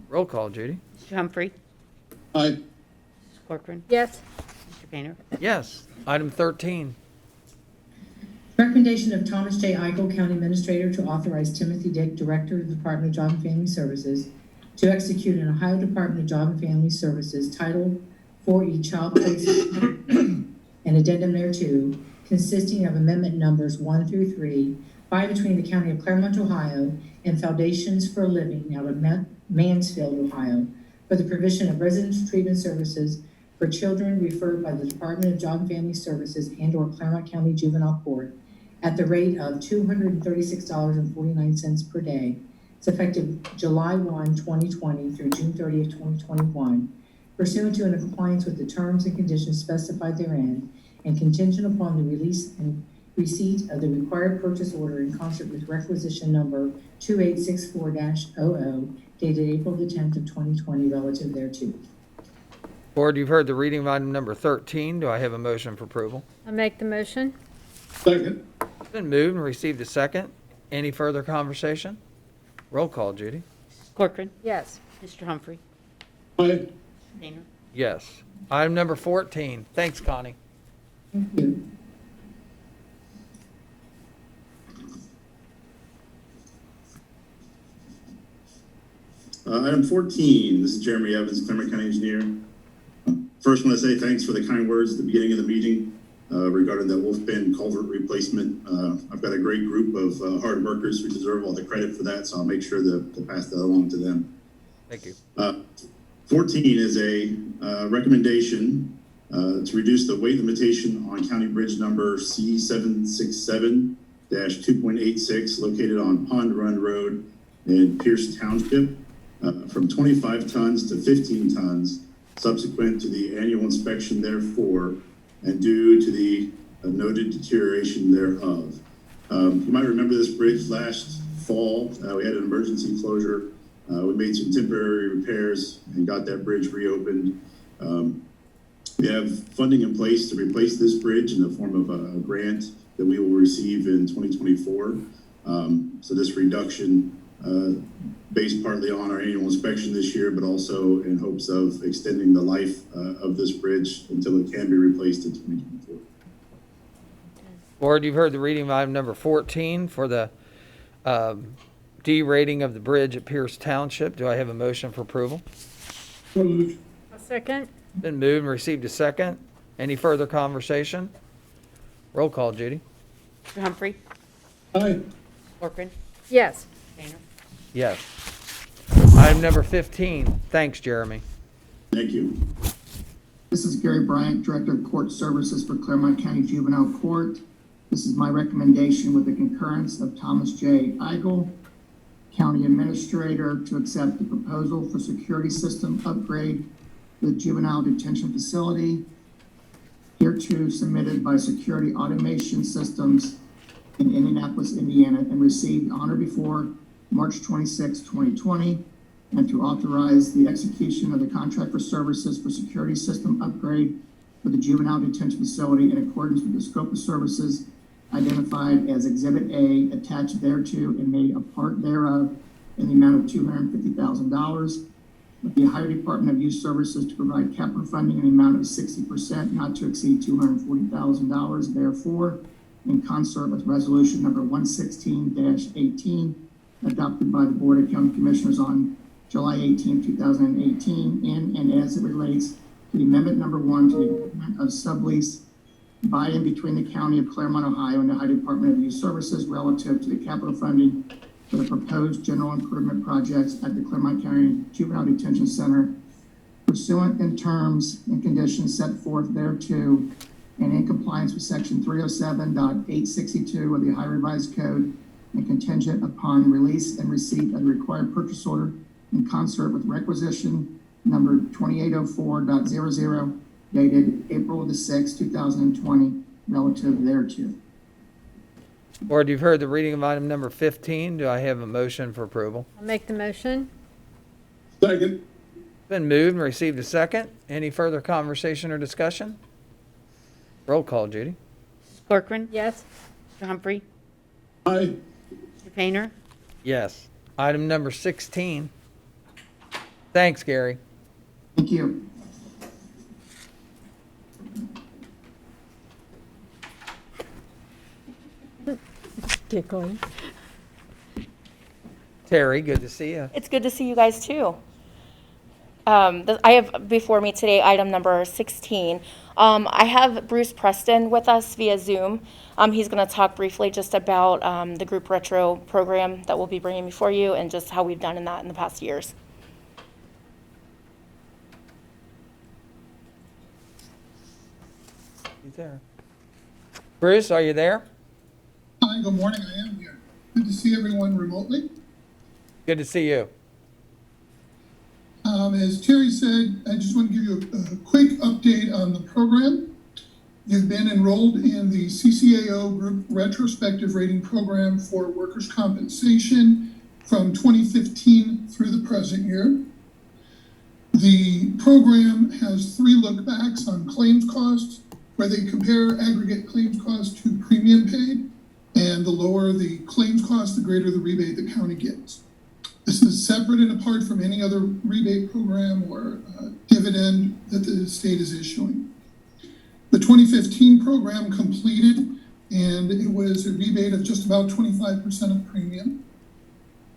Roll call, Judy. Mr. Humphrey. Aye. Mrs. Corcoran. Yes. Mr. Gaynor. Yes. Item 13. Recommendation of Thomas J. Eichel, County Administrator, to authorize Timothy Dick, Director of the Department of Job and Family Services, to execute an Ohio Department of Job and Family Services Title 4E Child Placement and addendum thereto, consisting of amendment numbers 1 through 3, by between the County of Clermont, Ohio, and Foundations for a Living out of Mansfield, Ohio, for the provision of residential treatment services for children referred by the Department of Job and Family Services and/or Clermont County Juvenile Court at the rate of $236.49 per day. It's effective July 1, 2020 through June 30th, 2021, pursuant to and in compliance with the terms and conditions specified therein, and contingent upon the release and receipt of the required purchase order in concert with requisition number 2864-00 dated April the 10th of 2020 relative thereto. Board, you've heard the reading of item number 13. Do I have a motion for approval? I make the motion. Second. Been moved and received a second. Any further conversation? Roll call, Judy. Mrs. Corcoran. Yes. Mr. Humphrey. Aye. Mr. Gaynor. Yes. Item number 14. Thanks, Connie. Thank you. Item 14, this is Jeremy Evans, Clermont County Engineer. First, want to say thanks for the kind words at the beginning of the meeting regarding that Wolf Bend culvert replacement. I've got a great group of hard workers who deserve all the credit for that, so I'll make sure to pass that along to them. Thank you. 14 is a recommendation to reduce the weight limitation on County Bridge number C767-2.86 located on Pond Run Road in Pierce Township from 25 tons to 15 tons subsequent to the annual inspection therefore and due to the noted deterioration thereof. You might remember this bridge last fall. We had an emergency closure. We made some temporary repairs and got that bridge reopened. We have funding in place to replace this bridge in the form of a grant that we will receive in 2024. So this reduction based partly on our annual inspection this year, but also in hopes of extending the life of this bridge until it can be replaced in 2024. Board, you've heard the reading of item number 14 for the D-rating of the bridge at Pierce Township. Do I have a motion for approval? So moved. A second. Been moved and received a second. Any further conversation? Roll call, Judy. Mr. Humphrey. Aye. Corcoran. Yes. Gaynor. Yes. Item number 15. Thanks, Jeremy. Thank you. This is Gary Bryant, Director of Court Services for Clermont County Juvenile Court. This is my recommendation with the concurrence of Thomas J. Eigel, County Administrator, to accept the proposal for security system upgrade for the juvenile detention facility, hereto submitted by Security Automation Systems in Indianapolis, Indiana, and received on or before March 26, 2020, and to authorize the execution of the contract for services for security system upgrade for the juvenile detention facility in accordance with the scope of services identified as Exhibit A attached thereto and made a part thereof in the amount of $250,000. With the Ohio Department of Youth Services to provide capital funding in the amount of 60%, not to exceed $240,000, therefore, in concert with resolution number 116-18, adopted by the Board of County Commissioners on July 18, 2018, in and as it relates to the amendment number 1 to the agreement of sublease by and between the County of Clermont, Ohio and the Ohio Department of Youth Services relative to the capital funding for the proposed general improvement projects at the Clermont County Juvenile Detention Center pursuant in terms and conditions set forth thereto and in compliance with section 307.862 of the Ohio Revised Code and contingent upon release and receipt of the required purchase order in concert with requisition number 2804.00 dated April the 6th, 2020, relative thereto. Board, you've heard the reading of item number 15. Do I have a motion for approval? I'll make the motion. Second. Been moved and received a second. Any further conversation or discussion? Roll call, Judy. Mrs. Corcoran. Yes. Mr. Humphrey. Aye. Mr. Painter. Yes. Item number 16. Thanks, Gary. Thank you. Get going. Terry, good to see you. It's good to see you guys too. I have before me today item number 16. I have Bruce Preston with us via Zoom. He's going to talk briefly just about the group retro program that we'll be bringing before you and just how we've done in that in the past years. He's there. Bruce, are you there? Hi, good morning. I am here. Good to see everyone remotely. Good to see you. As Terry said, I just want to give you a quick update on the program. You've been enrolled in the CCAO Group Retrospective Rating Program for Workers' Compensation from 2015 through the present year. The program has 3 lookbacks on claims costs, where they compare aggregate claims costs to premium paid, and the lower the claims cost, the greater the rebate the county gets. This is separate and apart from any other rebate program or dividend that the state is issuing. The 2015 program completed, and it was a rebate of just about 25% of premium.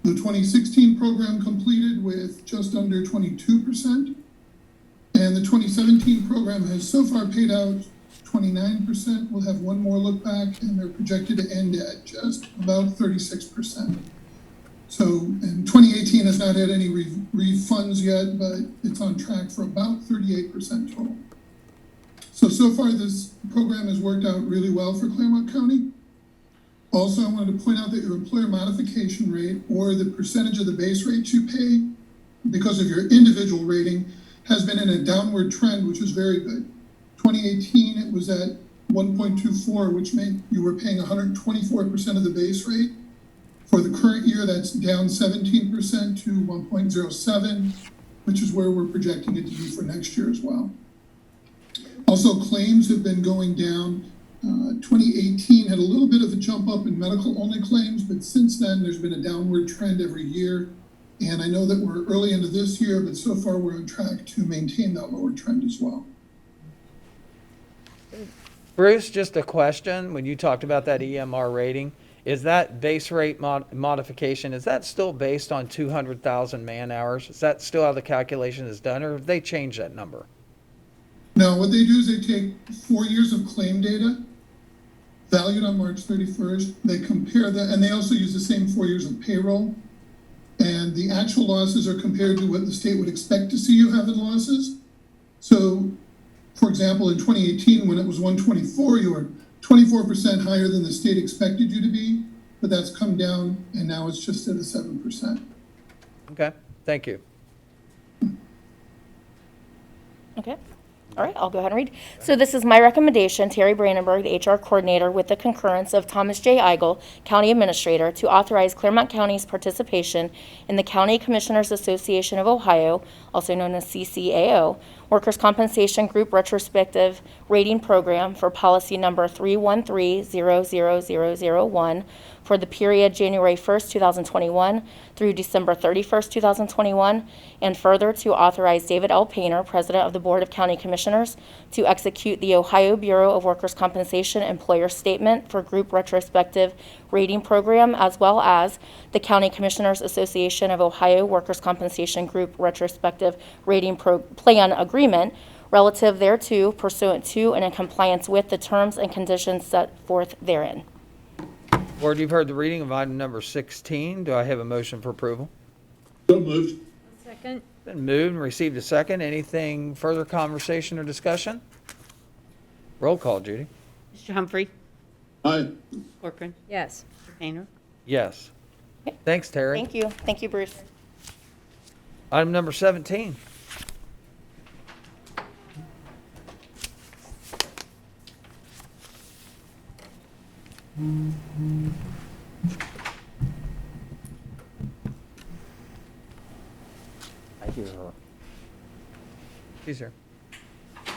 The 2016 program completed with just under 22%, and the 2017 program has so far paid out 29%. We'll have one more look back, and they're projected to end at just about 36%. So, and 2018 has not had any refunds yet, but it's on track for about 38% total. So far this program has worked out really well for Clermont County. Also, I wanted to point out that your employer modification rate, or the percentage of the base rate you pay because of your individual rating, has been in a downward trend, which is very good. 2018, it was at 1.24, which meant you were paying 124% of the base rate. For the current year, that's down 17% to 1.07, which is where we're projecting it to be for next year as well. Also, claims have been going down. 2018 had a little bit of a jump up in medical-only claims, but since then, there's been a downward trend every year. And I know that we're early into this year, but so far we're on track to maintain that lower trend as well. Bruce, just a question. When you talked about that EMR rating, is that base rate modification, is that still based on 200,000 man hours? Is that still how the calculation is done, or have they changed that number? No, what they do is they take 4 years of claim data, valued on March 31st. They compare that, and they also use the same 4 years of payroll. And the actual losses are compared to what the state would expect to see you have in losses. So, for example, in 2018, when it was 124, you were 24% higher than the state expected you to be, but that's come down, and now it's just at a 7%. Okay, thank you. Okay. All right, I'll go ahead and read. So this is my recommendation, Terry Brandenburg, the HR coordinator, with the concurrence of Thomas J. Eigel, County Administrator, to authorize Clermont County's participation in the County Commissioners Association of Ohio, also known as CCAO, Workers' Compensation Group Retrospective Rating Program for policy number 313-00001 for the period January 1st, 2021 through December 31st, 2021, and further to authorize David L. Painter, President of the Board of County Commissioners, to execute the Ohio Bureau of Workers' Compensation Employer Statement for Group Retrospective Rating Program, as well as the County Commissioners Association of Ohio Workers' Compensation Group Retrospective Rating Plan Agreement relative thereto, pursuant to and in compliance with the terms and conditions set forth therein. Board, you've heard the reading of item number 16. Do I have a motion for approval? So moved. Second. Been moved and received a second. Anything further conversation or discussion? Roll call, Judy. Mr. Humphrey. Aye. Mrs. Corcoran. Yes. Mr. Painter. Yes. Thanks, Terry. Thank you. Thank you, Bruce. Item number 17. I hear her. She's here.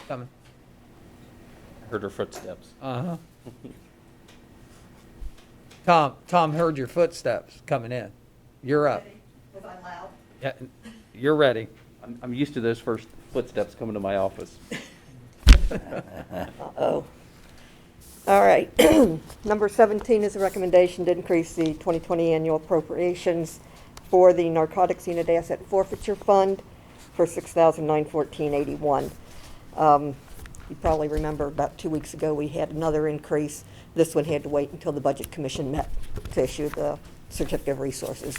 Coming. I heard her footsteps. Uh-huh. Tom heard your footsteps coming in. You're up. Was I loud? Yeah, you're ready. I'm used to those first footsteps coming to my office. Uh-oh. All right. Number 17 is a recommendation to increase the 2020 annual appropriations for the Narcotics Unit Asset Forfeiture Fund for $6,914.81. You probably remember about 2 weeks ago, we had another increase. This one had to wait until the Budget Commission met to issue the certificate of resources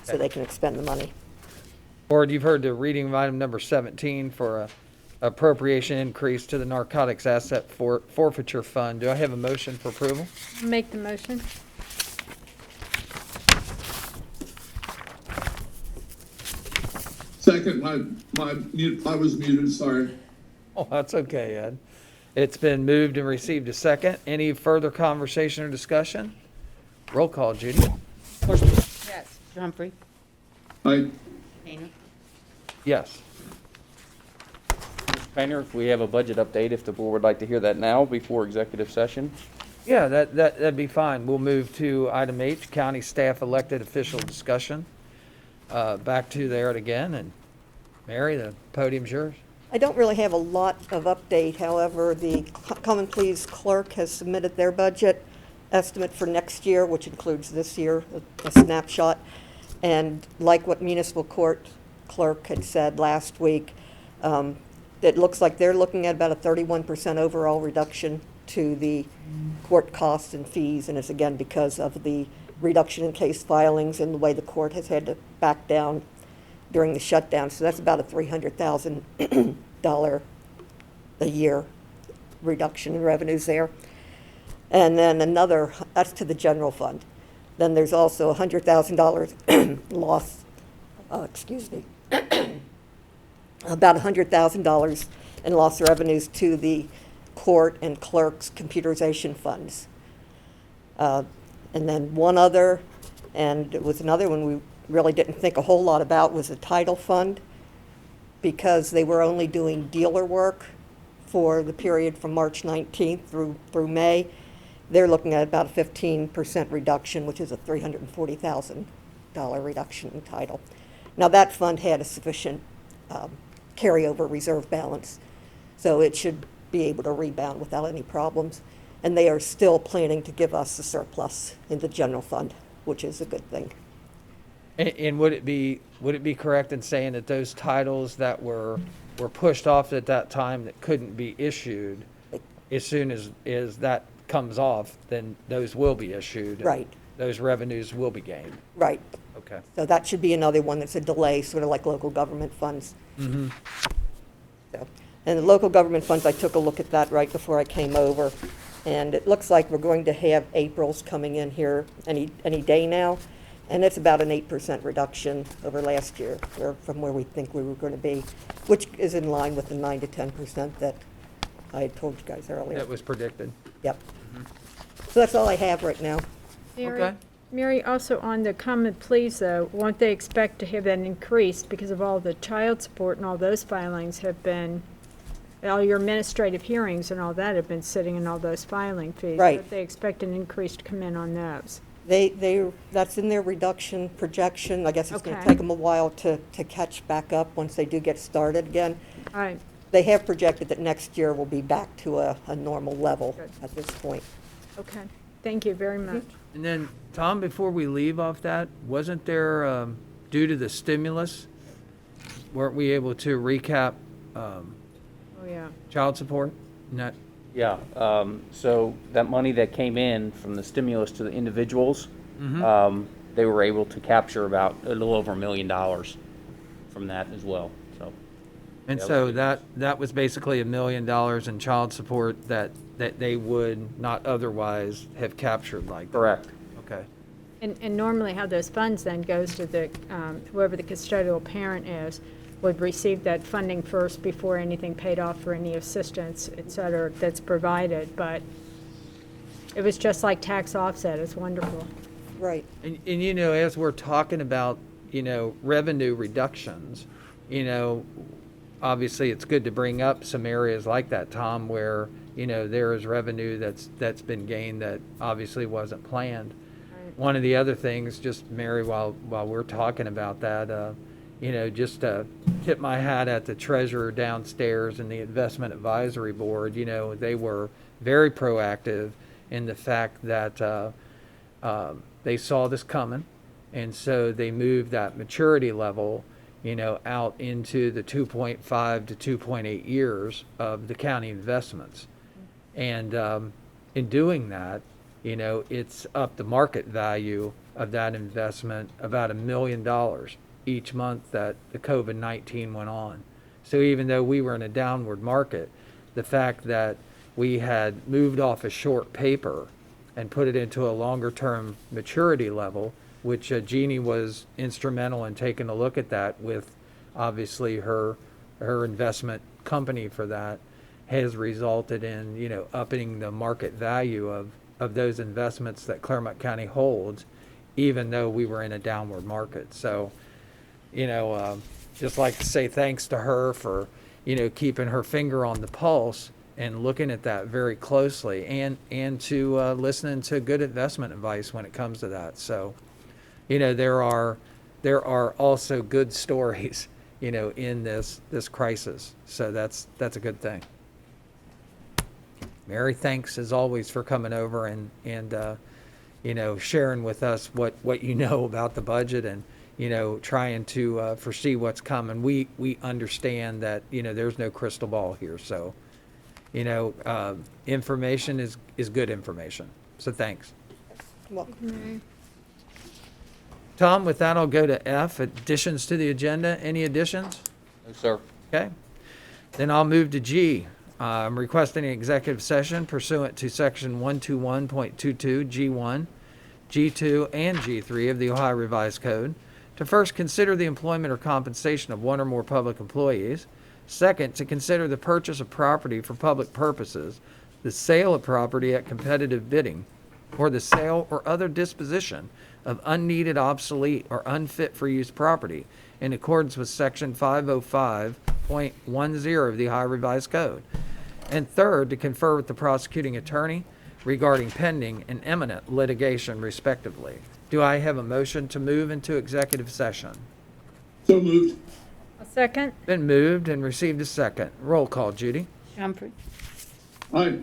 so they can expend the money. Board, you've heard the reading of item number 17 for a appropriation increase to the Narcotics Asset Forfeiture Fund. Do I have a motion for approval? Make the motion. Second, I was muted, sorry. Oh, that's okay, Ed. It's been moved and received a second. Any further conversation or discussion? Roll call, Judy. Yes. Mr. Humphrey? Aye. Painter? Yes. Mr. Painter, if we have a budget update, if the board would like to hear that now before executive session. Yeah, that'd be fine. We'll move to item H, county staff elected official discussion. Back to there again, and Mary, the podium's yours. I don't really have a lot of update, however, the Common Pleas clerk has submitted their budget estimate for next year, which includes this year, a snapshot. And like what municipal court clerk had said last week, it looks like they're looking at about a 31% overall reduction to the court costs and fees, and it's again because of the reduction in case filings and the way the court has had to back down during the shutdown. So that's about a $300,000 a year reduction in revenues there. And then another, that's to the general fund. Then there's also a $100,000 loss, about $100,000 in lost revenues to the court and clerks computerization funds. And then one other, and it was another one we really didn't think a whole lot about, was the title fund, because they were only doing dealer work for the period from March 19th through May. They're looking at about a 15% reduction, which is a $340,000 reduction in title. Now that fund had a sufficient carryover reserve balance, so it should be able to rebound without any problems. And they are still planning to give us a surplus in the general fund, which is a good thing. And would it be correct in saying that those titles that were pushed off at that time that couldn't be issued, as soon as that comes off, then those will be issued? and Right. Those revenues will be gained? Right. Okay. So that should be another one that's a delay, sort of like local government funds. Mm-hmm. So, and the local government funds, I took a look at that right before I came over, and it looks like we're going to have April's coming in here any day now, and it's about an 8% reduction over last year, or from where we think we were going to be, which is in line with the 9 to 10% that I had told you guys earlier. That was predicted. Yep. So that's all I have right now. Okay. Mary, also on the common pleas, though, won't they expect to have that increased because of all the child support and all those filings have been, all your administrative hearings and all that have been sitting in all those filing fees? Right. But they expect an increase to come in on those. That's in their reduction projection. I guess it's going to Okay. take them a while to catch back up once they do get started again. All right. They have projected that next year will be back to a normal level Good. at this point. Okay. Thank you very much. And then, Tom, before we leave off that, wasn't there, due to the stimulus, weren't we able to recap Oh, yeah. child support? Not, Yeah, so that money that came in from the stimulus to the individuals, they were able to capture about a little over $1 million from that as well, so. and Yeah, so that that was basically $1 million in child support that they would not otherwise have captured like that. Correct. Okay. And normally how those funds then goes to the, whoever the custodial parent is, would receive that funding first before anything paid off for any assistance, et cetera, that's provided. But It was just like tax offset. It's wonderful. Right. And you know, as we're talking about, revenue reductions, obviously it's good to bring up some areas like that, Tom, where, there is revenue that's been gained that obviously wasn't planned. Right. One of the other things, just Mary, while we're talking about that, just to tip my hat at the treasurer downstairs and the investment advisory board, they were very proactive in the fact that they saw this coming, and so they moved that maturity level, out into the 2.5 to 2.8 years of the county investments. And in doing that, it's up the market value of that investment about $1 million each month that the COVID-19 went on. So even though we were in a downward market, the fact that we had moved off a short paper and put it into a longer term maturity level, which Jeannie was instrumental in taking a look at that with obviously her investment company for that, has resulted in, upping the market value of those investments that Clermont County holds, even though we were in a downward market. So, just like to say thanks to her for, keeping her finger on the pulse and looking at that very closely, and to listening to good investment advice when it comes to that. So, there are also good stories, in this crisis. So that's a good thing. Mary, thanks as always for coming over and sharing with us what you know about the budget and, trying to foresee what's coming. We understand that, there's no crystal ball here. So, information is good information. So thanks. Well, Tom, with that, I'll go to F, additions to the agenda. Any additions? No, sir. Okay. Then I'll move to G. I'm requesting an executive session pursuant to section 121.22 G1, G2, and G3 of the Ohio Revised Code to first consider the employment or compensation of one or more public employees. Second, to consider the purchase of property for public purposes, the sale of property at competitive bidding, or the sale or other disposition of unneeded, obsolete, or unfit for use property in accordance with section 505.10 of the Ohio Revised Code. And third, to confer with the prosecuting attorney regarding pending and imminent litigation respectively. Do I have a motion to move into executive session? So moved. A second? Been moved and received a second. Roll call, Judy. Humphrey. Aye.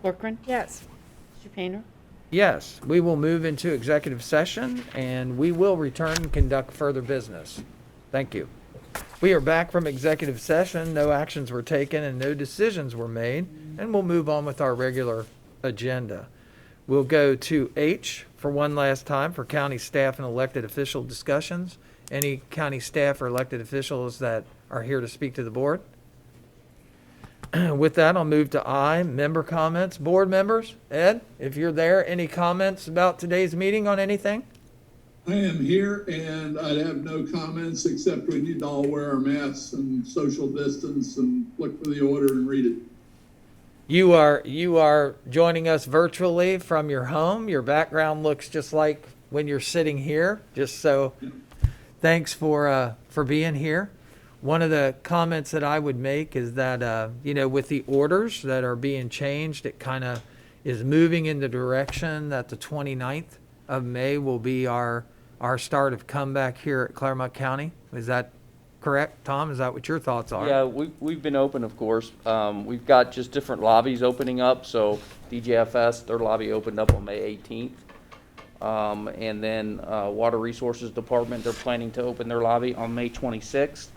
Corcoran. Yes. Mr. Painter. Yes, we will move into executive session and we will return and conduct further business. Thank you. We are back from executive session. No actions were taken and no decisions were made, and we'll move on with our regular agenda. We'll go to H for one last time for county staff and elected official discussions. Any county staff or elected officials that are here to speak to the board? With that, I'll move to I, member comments. Board members, Ed, if you're there, any comments about today's meeting on anything? I am here and I'd have no comments except we need to all wear our masks and social distance and look for the order and read it. You are joining us virtually from your home. Your background looks just like when you're sitting here, just so thanks for being here. One of the comments that I would make is that, with the orders that are being changed, it kind of is moving in the direction that the 29th of May will be our start of comeback here at Clermont County. Is that correct, Tom? Is that what your thoughts are? Yeah, we've been open, of course. We've got just different lobbies opening up. So DJFS, their lobby opened up on May 18th. And then Water Resources Department, they're planning to open their lobby on May 26th.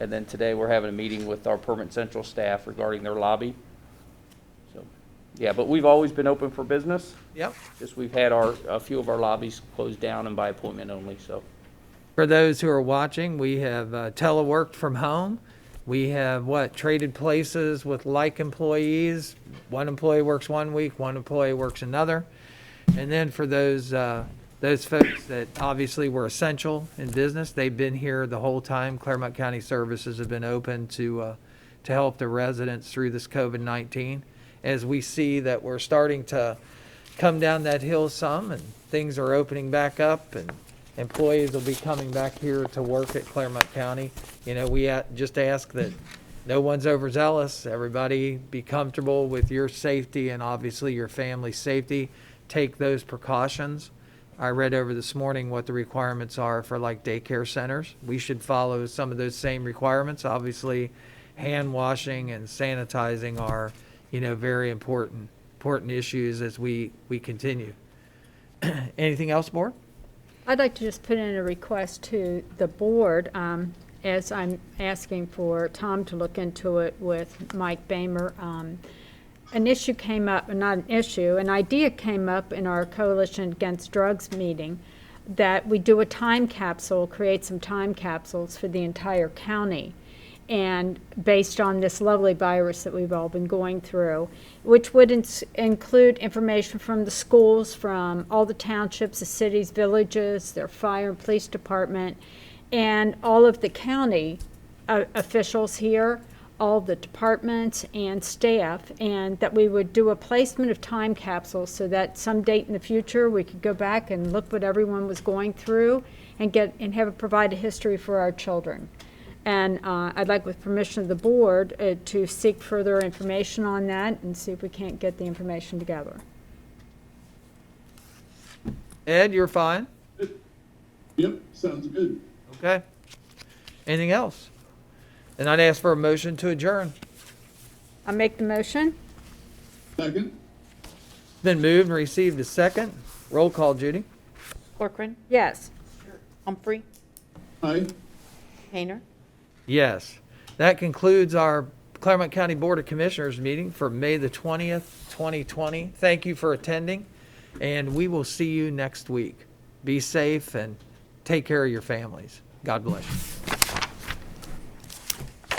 And then today we're having a meeting with our Permanent Central staff regarding their lobby. So, yeah, but we've always been open for business. Yep. Just we've had a few of our lobbies closed down and by appointment only, so. For those who are watching, we have teleworked from home. We have traded places with like employees. One employee works one week, one employee works another. And then for those folks that obviously were essential in business, they've been here the whole time. Clermont County Services have been open to help the residents through this COVID-19. as we see that we're starting to come down that hill some and things are opening back up and employees will be coming back here to work at Clermont County. You know, we just ask that no one's overzealous. Everybody be comfortable with your safety and obviously your family's safety. Take those precautions. I read over this morning what the requirements are for like daycare centers. We should follow some of those same requirements. Obviously, hand washing and sanitizing are, you know, very important issues as we continue. Anything else, board? I'd like to just put in a request to the board, as I'm asking for Tom to look into it with Mike Bamer. An issue came up, not an issue, an idea came up in our Coalition Against Drugs meeting that we do a time capsule, create some time capsules for the entire county. And based on this lovely virus that we've all been going through, which would include information from the schools, from all the townships, the cities, villages, their fire and police department, and all of the county officials here, all the departments and staff, and that we would do a placement of time capsules so that some date in the future we could go back and look what everyone was going through and provide a history for our children. And I'd like, with permission of the board, to seek further information on that and see if we can't get the information together. Ed, you're fine? Yep, sounds good. Okay. Anything else? Then I'd ask for a motion to adjourn. I make the motion. Second? Been moved and received a second. Roll call, Judy. Corcoran, Yes. Humphrey, Aye. Painter. Yes. That concludes our Clermont County Board of Commissioners meeting for May the 20th, 2020. Thank you for attending, and we will see you next week. Be safe and take care of your families. God bless you.